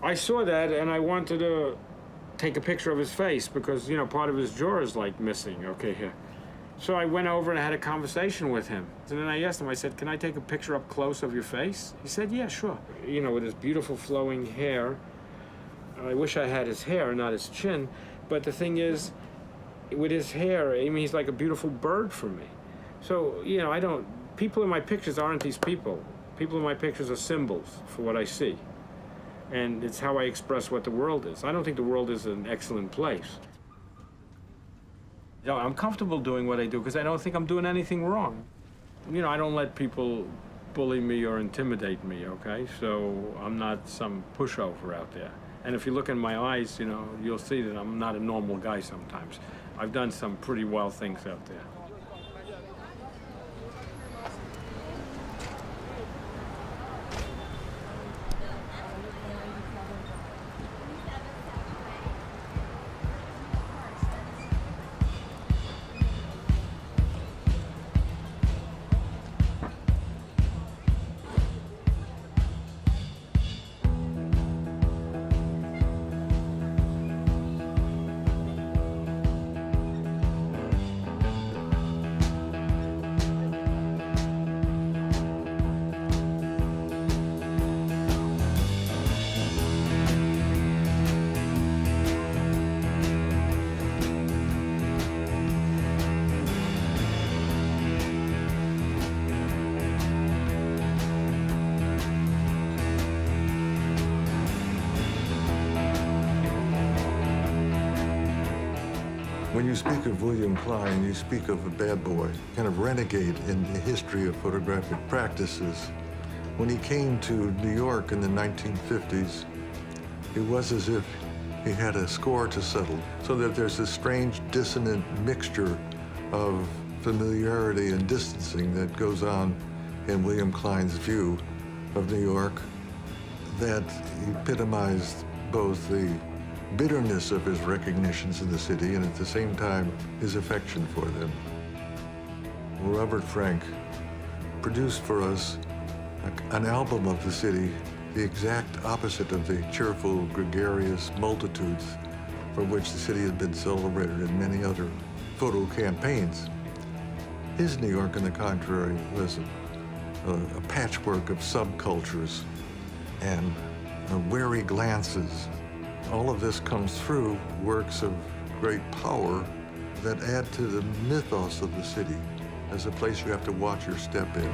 I saw that and I wanted to take a picture of his face because, you know, part of his jaw is like missing, okay, here. So I went over and I had a conversation with him. And then I asked him, I said, can I take a picture up close of your face? He said, yeah, sure. You know, with his beautiful flowing hair. I wish I had his hair, not his chin. But the thing is, with his hair, I mean, he's like a beautiful bird for me. So, you know, people in my pictures aren't these people. People in my pictures are symbols for what I see. And it's how I express what the world is. I don't think the world is an excellent place. You know, I'm comfortable doing what I do because I don't think I'm doing anything wrong. You know, I don't let people bully me or intimidate me, okay? So I'm not some pushover out there. And if you look in my eyes, you know, you'll see that I'm not a normal guy sometimes. I've done some pretty wild things out there. When you speak of William Klein, you speak of a bad boy, kind of renegade in the history of photographic practices. When he came to New York in the 1950s, it was as if he had a score to settle, so that there's this strange dissonant mixture of familiarity and distancing that goes on in William Klein's view of New York that epitomized both the bitterness of his recognitions in the city and at the same time his affection for them. Robert Frank produced for us an album of the city, the exact opposite of the cheerful, gregarious multitudes for which the city had been celebrated in many other photo campaigns. His New York, on the contrary, was a patchwork of subcultures and wary glances. All of this comes through works of great power that add to the mythos of the city as a place you have to watch your step in.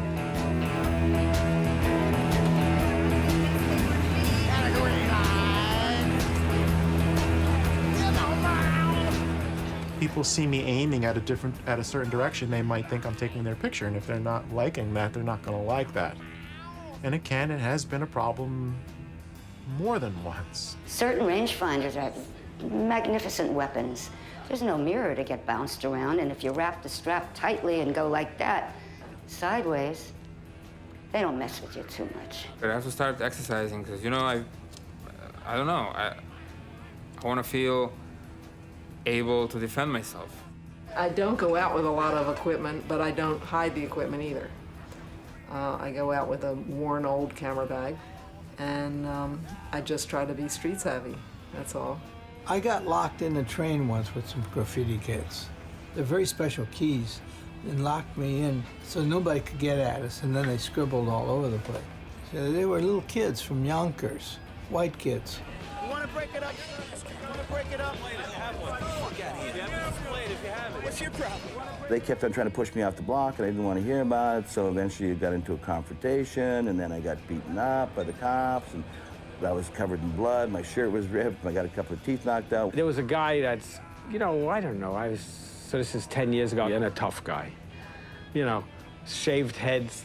People see me aiming at a certain direction, they might think I'm taking their picture, and if they're not liking that, they're not going to like that. And it has been a problem more than once. Certain rangefinders are magnificent weapons. There's no mirror to get bounced around, and if you wrap the strap tightly and go like that, sideways, they don't mess with you too much. But I have to start exercising because, you know, I don't know. I want to feel able to defend myself. I don't go out with a lot of equipment, but I don't hide the equipment either. I go out with a worn old camera bag, and I just try to be street savvy, that's all. I got locked in a train once with some graffiti kids. They're very special keys, and locked me in so nobody could get at us, and then they scribbled all over the place. So they were little kids from Yonkers, white kids. You want to break it up? You want to break it up? What's your problem? They kept on trying to push me off the block, and I didn't want to hear about it, so eventually it got into a confrontation, and then I got beaten up by the cops, and I was covered in blood, my shirt was ripped, I got a couple of teeth knocked out. There was a guy that's, you know, I don't know, so this is 10 years ago, and a tough guy. You know, shaved heads,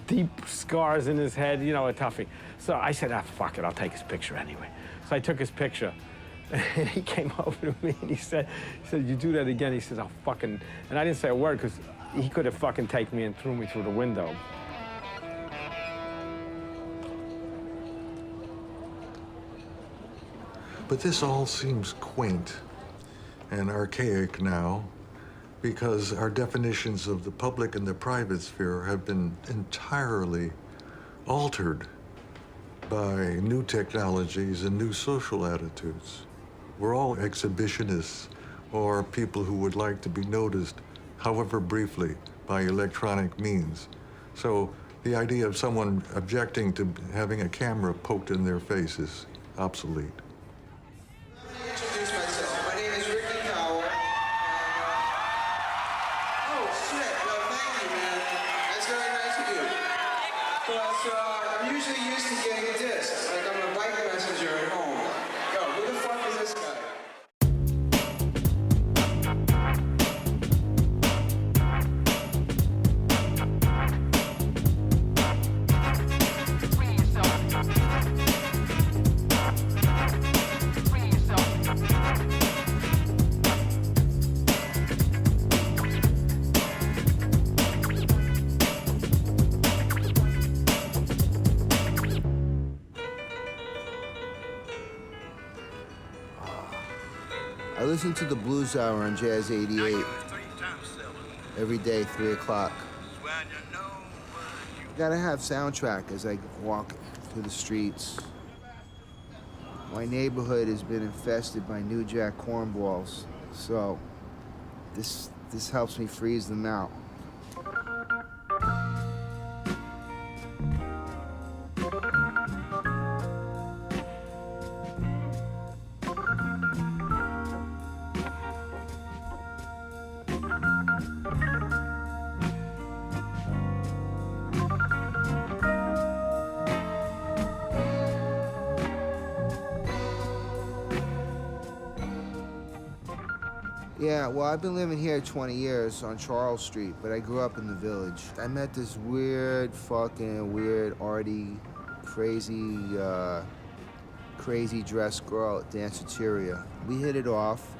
deep scars in his head, you know, a toughie. So I said, fuck it, I'll take his picture anyway. So I took his picture, and he came over to me and he said, you do that again? He says, I'll fucking, and I didn't say a word because he could have fucking taken me and threw me through the window. But this all seems quaint and archaic now because our definitions of the public and the private sphere have been entirely altered by new technologies and new social attitudes. We're all exhibitionists or people who would like to be noticed, however briefly, by electronic means. So the idea of someone objecting to having a camera poked in their face is obsolete. Introduce myself. My name is Ricky Power. Oh, shit. Well, thank you, man. That's very nice of you. But I'm usually used to getting discs. Like I'm a bike messenger at home. Yo, who the fuck is this guy? I listen to the Blues Hour on Jazz 88 every day, 3 o'clock. Gotta have soundtrack as I walk through the streets. My neighborhood has been infested by New Jack cornballs, so this helps me freeze them out. Yeah, well, I've been living here 20 years on Charles Street, but I grew up in the Village. I met this weird, arty, crazy dressed girl at Danceteria. We hit it off.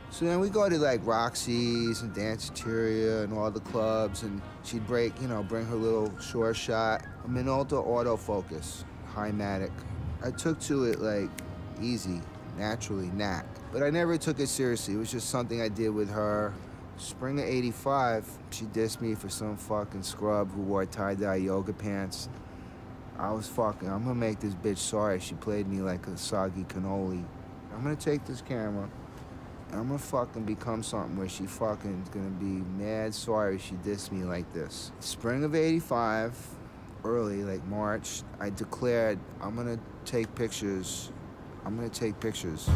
So then we go to like Roxy's and Danceteria and all the clubs, and she'd bring her little Sure Shot, a Minolta autofocus, Highmatic. I took to it like easy, naturally, knack. But I never took it seriously. It was just something I did with her. Spring of '85, she dissed me for some fucking scrub who wore tie-dye yoga pants. I'm gonna make this bitch sorry. She played me like a soggy cannoli. I'm gonna take this camera, and I'm gonna fucking become something where she fucking is gonna be mad sorry she dissed me like this. Spring of '85, early, like March, I declared I'm gonna take pictures. I'm gonna take pictures.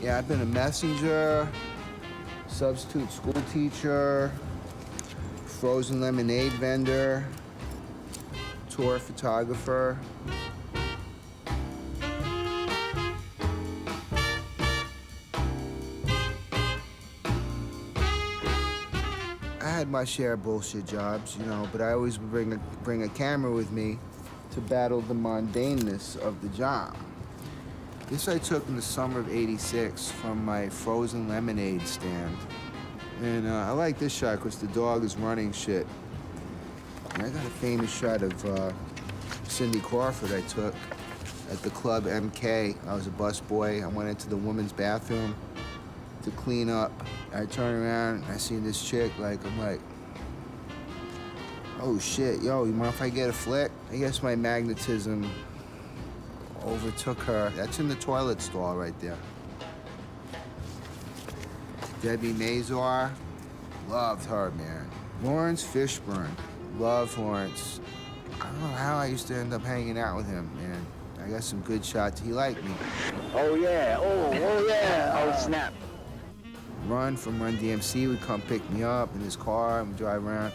Yeah, I've been a messenger, substitute school teacher, frozen lemonade vendor, tour photographer. I had my share of bullshit jobs, but I always bring a camera with me to battle the mundaneness of the job. This I took in the summer of '86 from my frozen lemonade stand. And I like this shot because the dog is running shit. And I got a famous shot of Cindy Crawford I took at the club MK. I was a busboy. I went into the women's bathroom to clean up. I turn around, and I see this chick, I'm like, oh shit, yo, you mind if I get a flick? I guess my magnetism overtook her. That's in the toilet stall right there. Debbie Mazar, loved her, man. Lawrence Fishburne, loved Lawrence. I don't know how I used to end up hanging out with him, man. I got some good shots. He liked me. Oh yeah, oh yeah, oh snap. Run from Run DMC would come pick me up in his car and we'd drive around.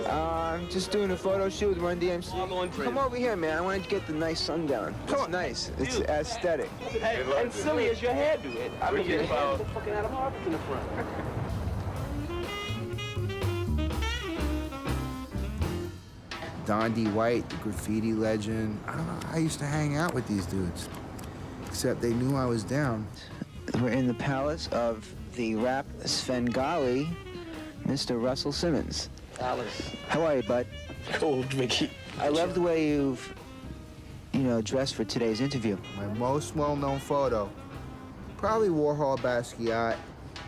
I'm just doing a photo shoot with Run DMC. Come over here, man. I want to get the nice sundown. It's nice. It's aesthetic. Hey, and silly as your hairdo. I mean, your hair is fucking Adam Harvey in the front. Don D. White, the graffiti legend. I don't know. I used to hang out with these dudes, except they knew I was down. We're in the palace of the rap Svengali, Mr. Russell Simmons. Alice. How are you, bud? Old Mickey. I love the way you've, dressed for today's interview. My most well-known photo, probably Warhol Basquiat.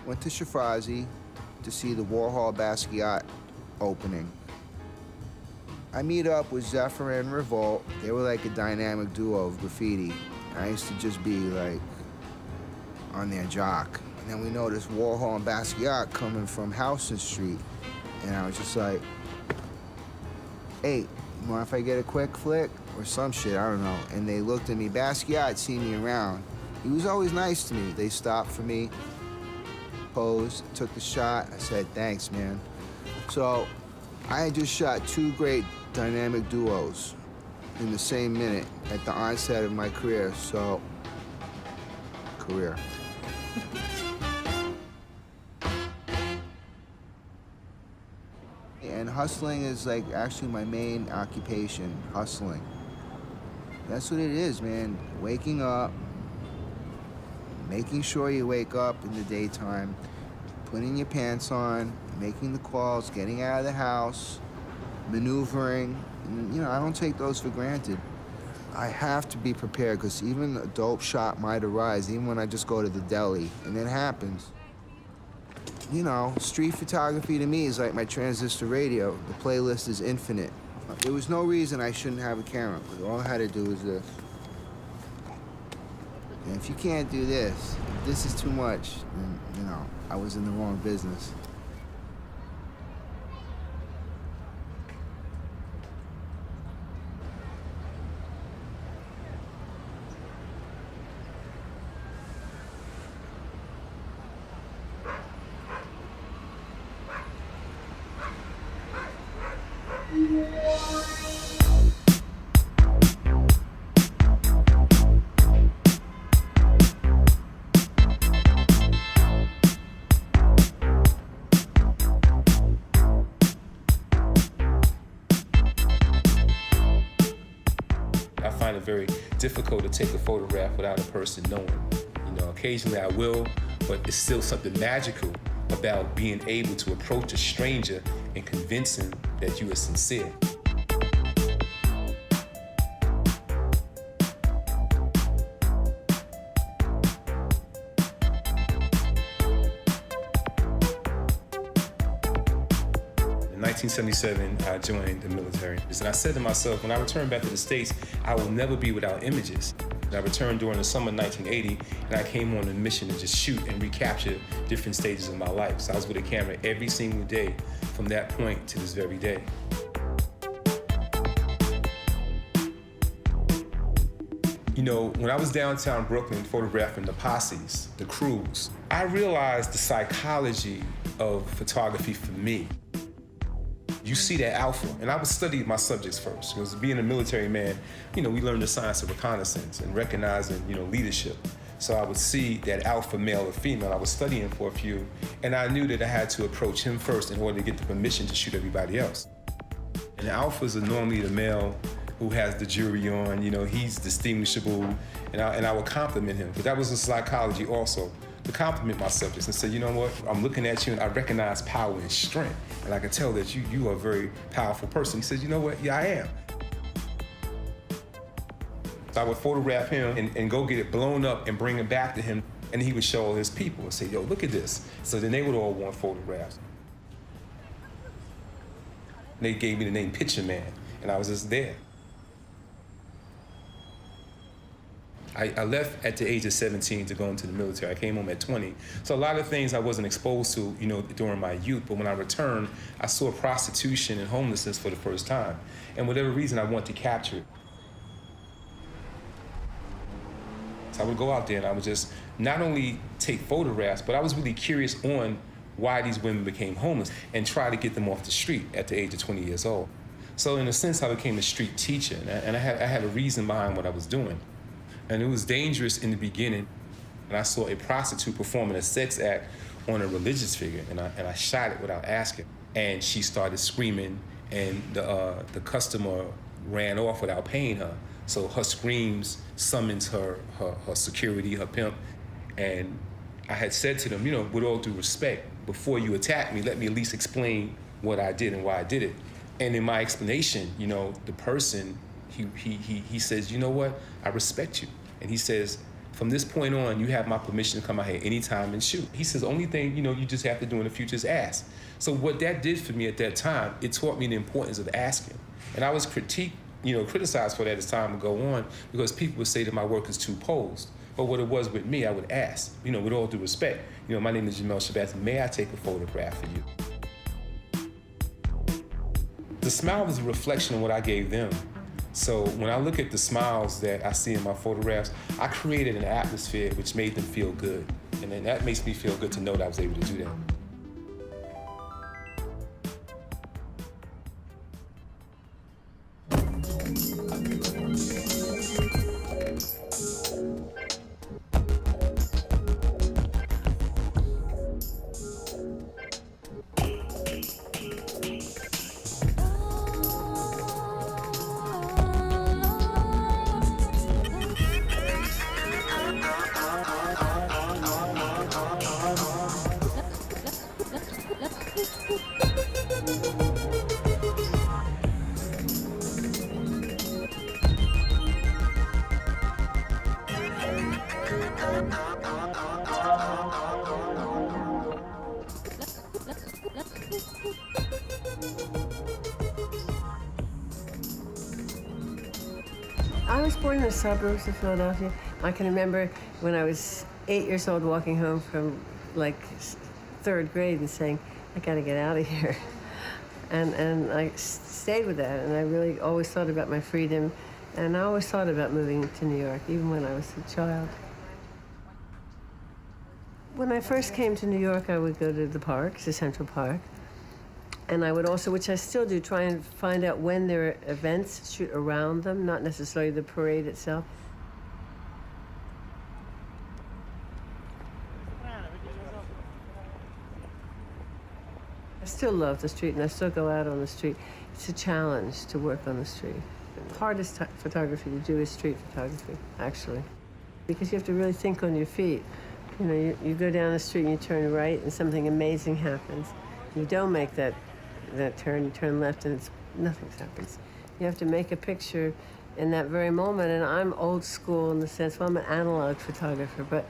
Went to Shafrazi to see the Warhol Basquiat opening. I meet up with Zephyr and Revolt. They were like a dynamic duo of graffiti. I used to just be on their jock. And then we noticed Warhol and Basquiat coming from Houston Street. And I was just like, hey, you mind if I get a quick flick? Or some shit, I don't know. And they looked at me. Basquiat seen me around. He was always nice to me. They stopped for me, posed, took the shot. I said, thanks, man. So I had just shot 2 great dynamic duos in the same minute at the onset of my career, career. And hustling is actually my main occupation, hustling. That's what it is, man. Waking up, making sure you wake up in the daytime, putting your pants on, making the calls, getting out of the house, maneuvering. And, I don't take those for granted. I have to be prepared because even a dope shot might arise, even when I just go to the deli, and it happens. Street photography to me is like my transistor radio. The playlist is infinite. There was no reason I shouldn't have a camera, because all I had to do was this. And if you can't do this, if this is too much, then, I was in the wrong business. Very difficult to take a photograph without a person knowing. Occasionally I will, but it's still something magical about being able to approach a stranger and convince him that you are sincere. In 1977, I joined the military. And I said to myself, when I return back to the States, I will never be without images. And I returned during the summer of 1980, and I came on a mission to just shoot and recapture different stages of my life. So I was with a camera every single day from that point to this very day. When I was downtown Brooklyn photographing the posses, the crews, I realized the psychology of photography for me. You see that alpha, and I would study my subjects first, because being a military man, we learn the science of reconnaissance and recognizing, leadership. So I would see that alpha male or female. I was studying for a few, and I knew that I had to approach him first in order to get the permission to shoot everybody else. And the alphas are normally the male who has the jewelry on, he's distinguishable, and I would compliment him. But that was a psychology also, to compliment my subjects and say, you know what, I'm looking at you and I recognize power and strength. And I can tell that you are a very powerful person. He says, you know what, yeah, I am. So I would photograph him and go get it blown up and bring it back to him. And he would show all his people and say, yo, look at this. So then they would all want photographs. They gave me the name Picture Man, and I was just there. I left at the age of 17 to go into the military. I came home at 20. So a lot of things I wasn't exposed to, you know, during my youth. But when I returned, I saw prostitution and homelessness for the first time. And whatever reason, I wanted to capture it. So I would go out there and I would just not only take photographs, but I was really curious on why these women became homeless and try to get them off the street at the age of 20 years old. So in a sense, I became a street teacher, and I had a reason behind what I was doing. And it was dangerous in the beginning. And I saw a prostitute performing a sex act on a religious figure, and I shot it without asking. And she started screaming, and the customer ran off without paying her. So her screams summoned her security, her pimp. And I had said to them, you know, with all due respect, before you attack me, let me at least explain what I did and why I did it. And in my explanation, you know, the person, he says, you know what, I respect you. And he says, from this point on, you have my permission to come out here anytime and shoot. He says, only thing, you know, you just have to do in the future is ask. So what that did for me at that time, it taught me the importance of asking. And I was criticized for that as time would go on, because people would say that my work is too posed. But what it was with me, I would ask, you know, with all due respect, you know, my name is Jamel Shabazz, may I take a photograph for you? The smile was a reflection of what I gave them. So when I look at the smiles that I see in my photographs, I created an atmosphere which made them feel good. And then that makes me feel good to know that I was able to do that. I was born in the suburbs of Philadelphia. I can remember when I was 8 years old walking home from like 3rd grade and saying, I gotta get out of here. And I stayed with that, and I really always thought about my freedom, and I always thought about moving to New York, even when I was a child. When I first came to New York, I would go to the parks, to Central Park, and I would also, which I still do, try and find out when there are events, shoot around them, not necessarily the parade itself. I still love the street, and I still go out on the street. It's a challenge to work on the street. The hardest photography to do is street photography, actually, because you have to really think on your feet. You know, you go down the street and you turn right, and something amazing happens. You don't make that turn, you turn left, and nothing happens. You have to make a picture in that very moment, and I'm old school in the sense, well, I'm an analog photographer, but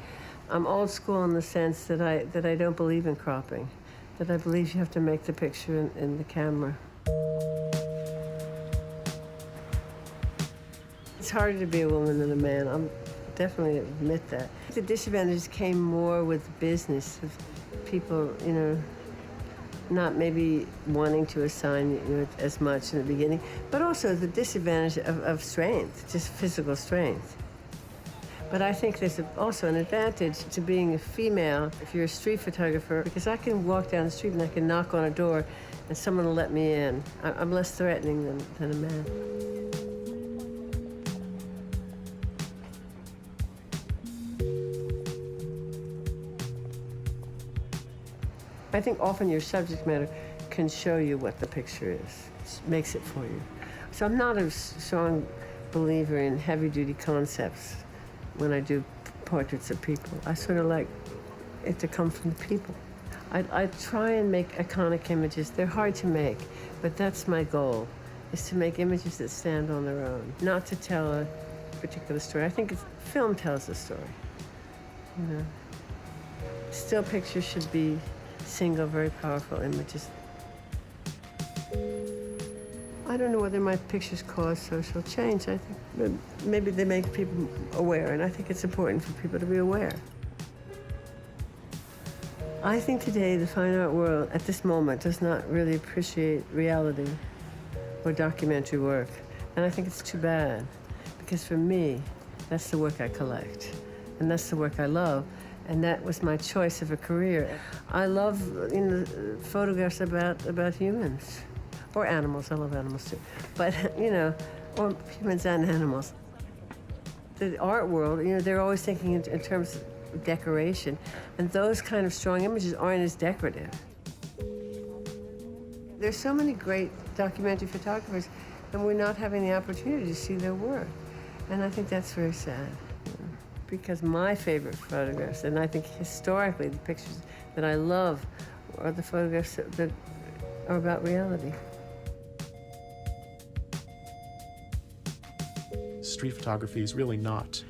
I'm old school in the sense that I don't believe in cropping, that I believe you have to make the picture in the camera. It's harder to be a woman than a man. I'm definitely admit that. The disadvantages came more with business, of people, you know, not maybe wanting to assign you as much in the beginning, but also the disadvantage of strength, just physical strength. But I think there's also an advantage to being a female if you're a street photographer, because I can walk down the street and I can knock on a door and someone will let me in. I'm less threatening than a man. I think often your subject matter can show you what the picture is. It makes it for you. So I'm not a strong believer in heavy-duty concepts when I do portraits of people. I sort of like it to come from the people. I try and make iconic images. They're hard to make, but that's my goal, is to make images that stand on their own, not to tell a particular story. I think film tells a story, you know. Still pictures should be single, very powerful images. I don't know whether my pictures cause social change. I think maybe they make people aware, and I think it's important for people to be aware. I think today the fine art world, at this moment, does not really appreciate reality or documentary work. And I think it's too bad, because for me, that's the work I collect, and that's the work I love, and that was my choice of a career. I love, you know, photographs about humans, or animals. I love animals too, but you know, or humans and animals. The art world, you know, they're always thinking in terms of decoration, and those kind of strong images aren't as decorative. There's so many great documentary photographers, and we're not having the opportunity to see their work, and I think that's very sad. You know, because my favorite photographs, and I think historically the pictures that I love, are the photographs that are about reality. Street photography is really not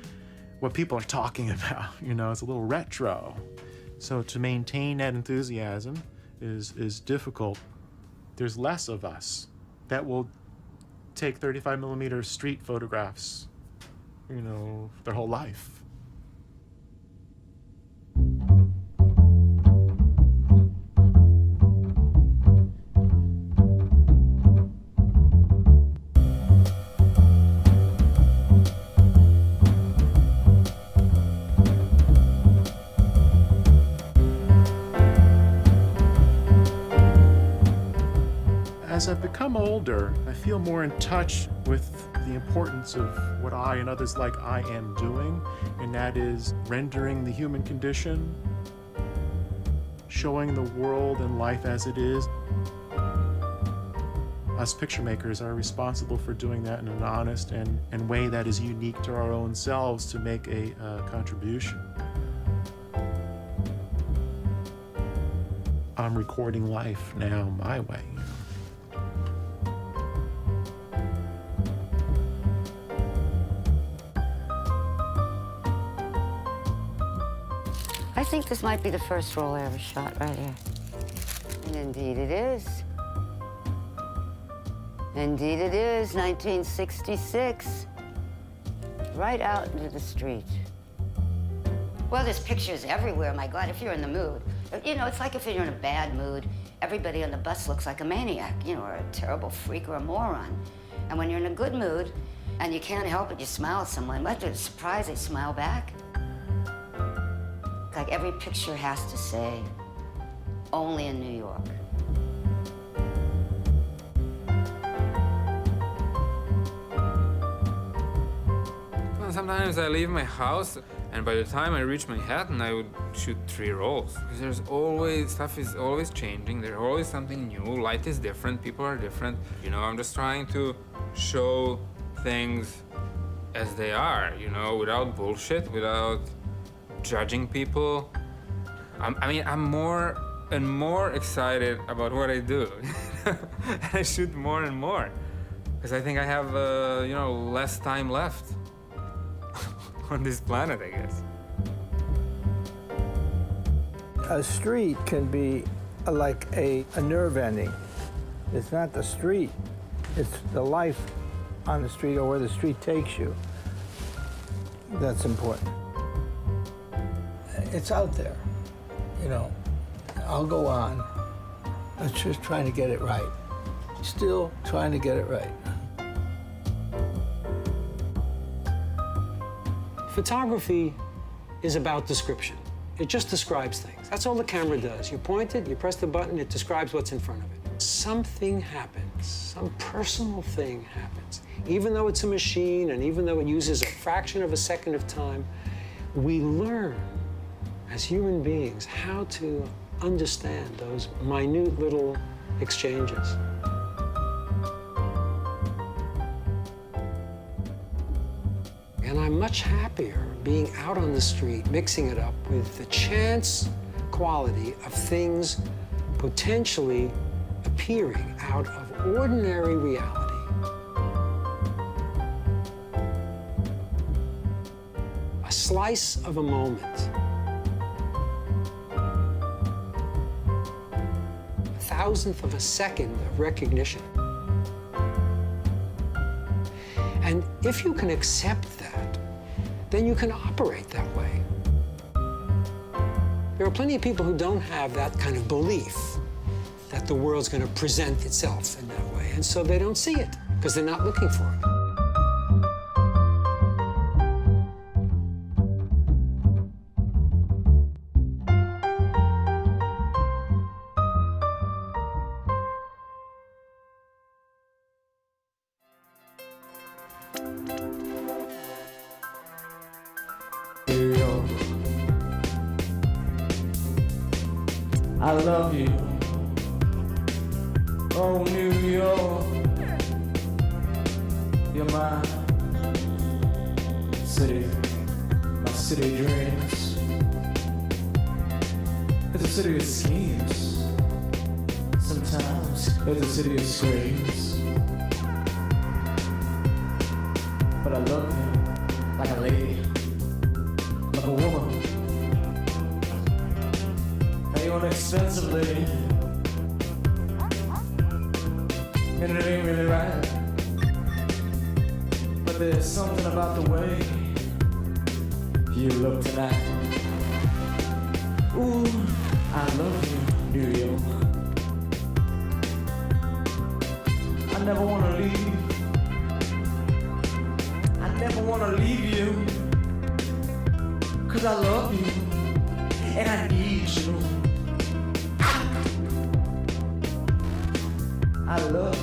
what people are talking about. You know, it's a little retro. So to maintain that enthusiasm is difficult. There's less of us that will take 35mm street photographs, you know, their whole life. As I've become older, I feel more in touch with the importance of what I and others like I am doing, and that is rendering the human condition, showing the world and life as it is. Us picture makers are responsible for doing that in an honest and way that is unique to our own selves to make a contribution. I'm recording life now my way. I think this might be the first roll I ever shot right here. And indeed it is. Indeed it is, 1966. Right out into the street. Well, there's pictures everywhere, my God, if you're in the mood. You know, it's like if you're in a bad mood, everybody on the bus looks like a maniac, you know, or a terrible freak or a moron. And when you're in a good mood and you can't help it, you smile at someone, but they're surprised they smile back. Like every picture has to say, only in New York. Well, sometimes I leave my house, and by the time I reach Manhattan, I would shoot 3 rolls. Because there's always, stuff is always changing, there's always something new, light is different, people are different. You know, I'm just trying to show things as they are, you know, without bullshit, without judging people. I mean, I'm more and more excited about what I do. I shoot more and more because I think I have, you know, less time left on this planet, I guess. A street can be like a nerve ending. It's not the street, it's the life on the street or where the street takes you. That's important. It's out there, you know. I'll go on. I'm just trying to get it right. Still trying to get it right. Photography is about description. It just describes things. That's all the camera does. You point it, you press the button, it describes what's in front of it. Something happens, some personal thing happens. Even though it's a machine and even though it uses a fraction of a second of time, we learn as human beings how to understand those minute little exchanges. And I'm much happier being out on the street, mixing it up with the chance quality of things potentially appearing out of ordinary reality. A slice of a moment. A thousandth of a second of recognition. And if you can accept that, then you can operate that way. There are plenty of people who don't have that kind of belief that the world's going to present itself in that way, and so they don't see it because they're not looking for it. New York, I love you. Oh, New York, you're my city of dreams. It's a city of schemes. Sometimes it's a city of screams. But I love you like a lady. Like a woman, and you're an expensive lady, and it ain't really right. But there's something about the way you look tonight. Ooh, I love you, New York. I never wanna leave. I never wanna leave you. 'Cause I love you, and I need you. I love.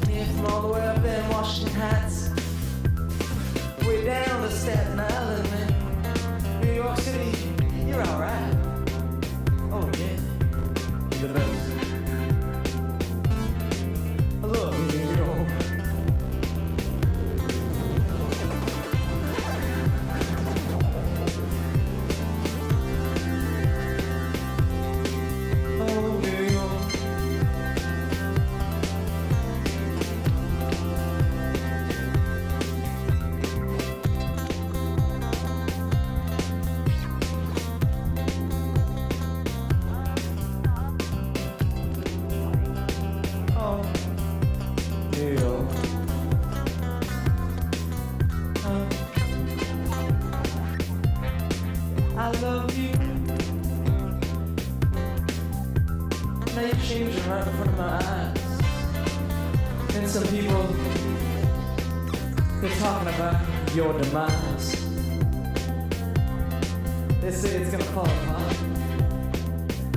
Yeah, from all the way up there in Washington Heights, way down to Staten Island, man. New York City, you're alright. Oh yeah. The best. I love you, New York. Oh, New York. I love you. Now you're changing right in front of my eyes. And some people, they're talking about your demise. They say it's gonna fall apart.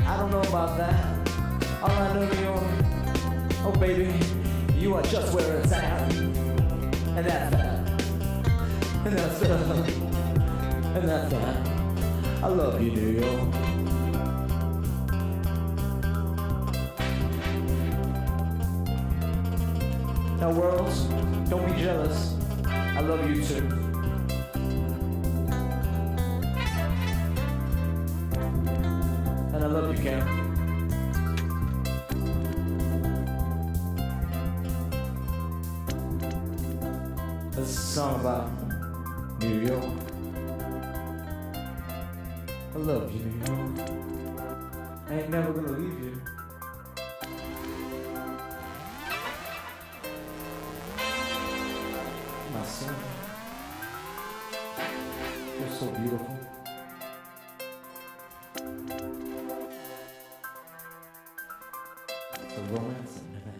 I don't know about that. All I know, oh baby, you are just where it's at. And that's that. And that's that. And that's that. I love you, New York. Now, worlds, don't be jealous. I love you too. And I love you, Cam. This is a song about New York. I love you, New York. I ain't never gonna leave you. My son, you're so beautiful. The romance that never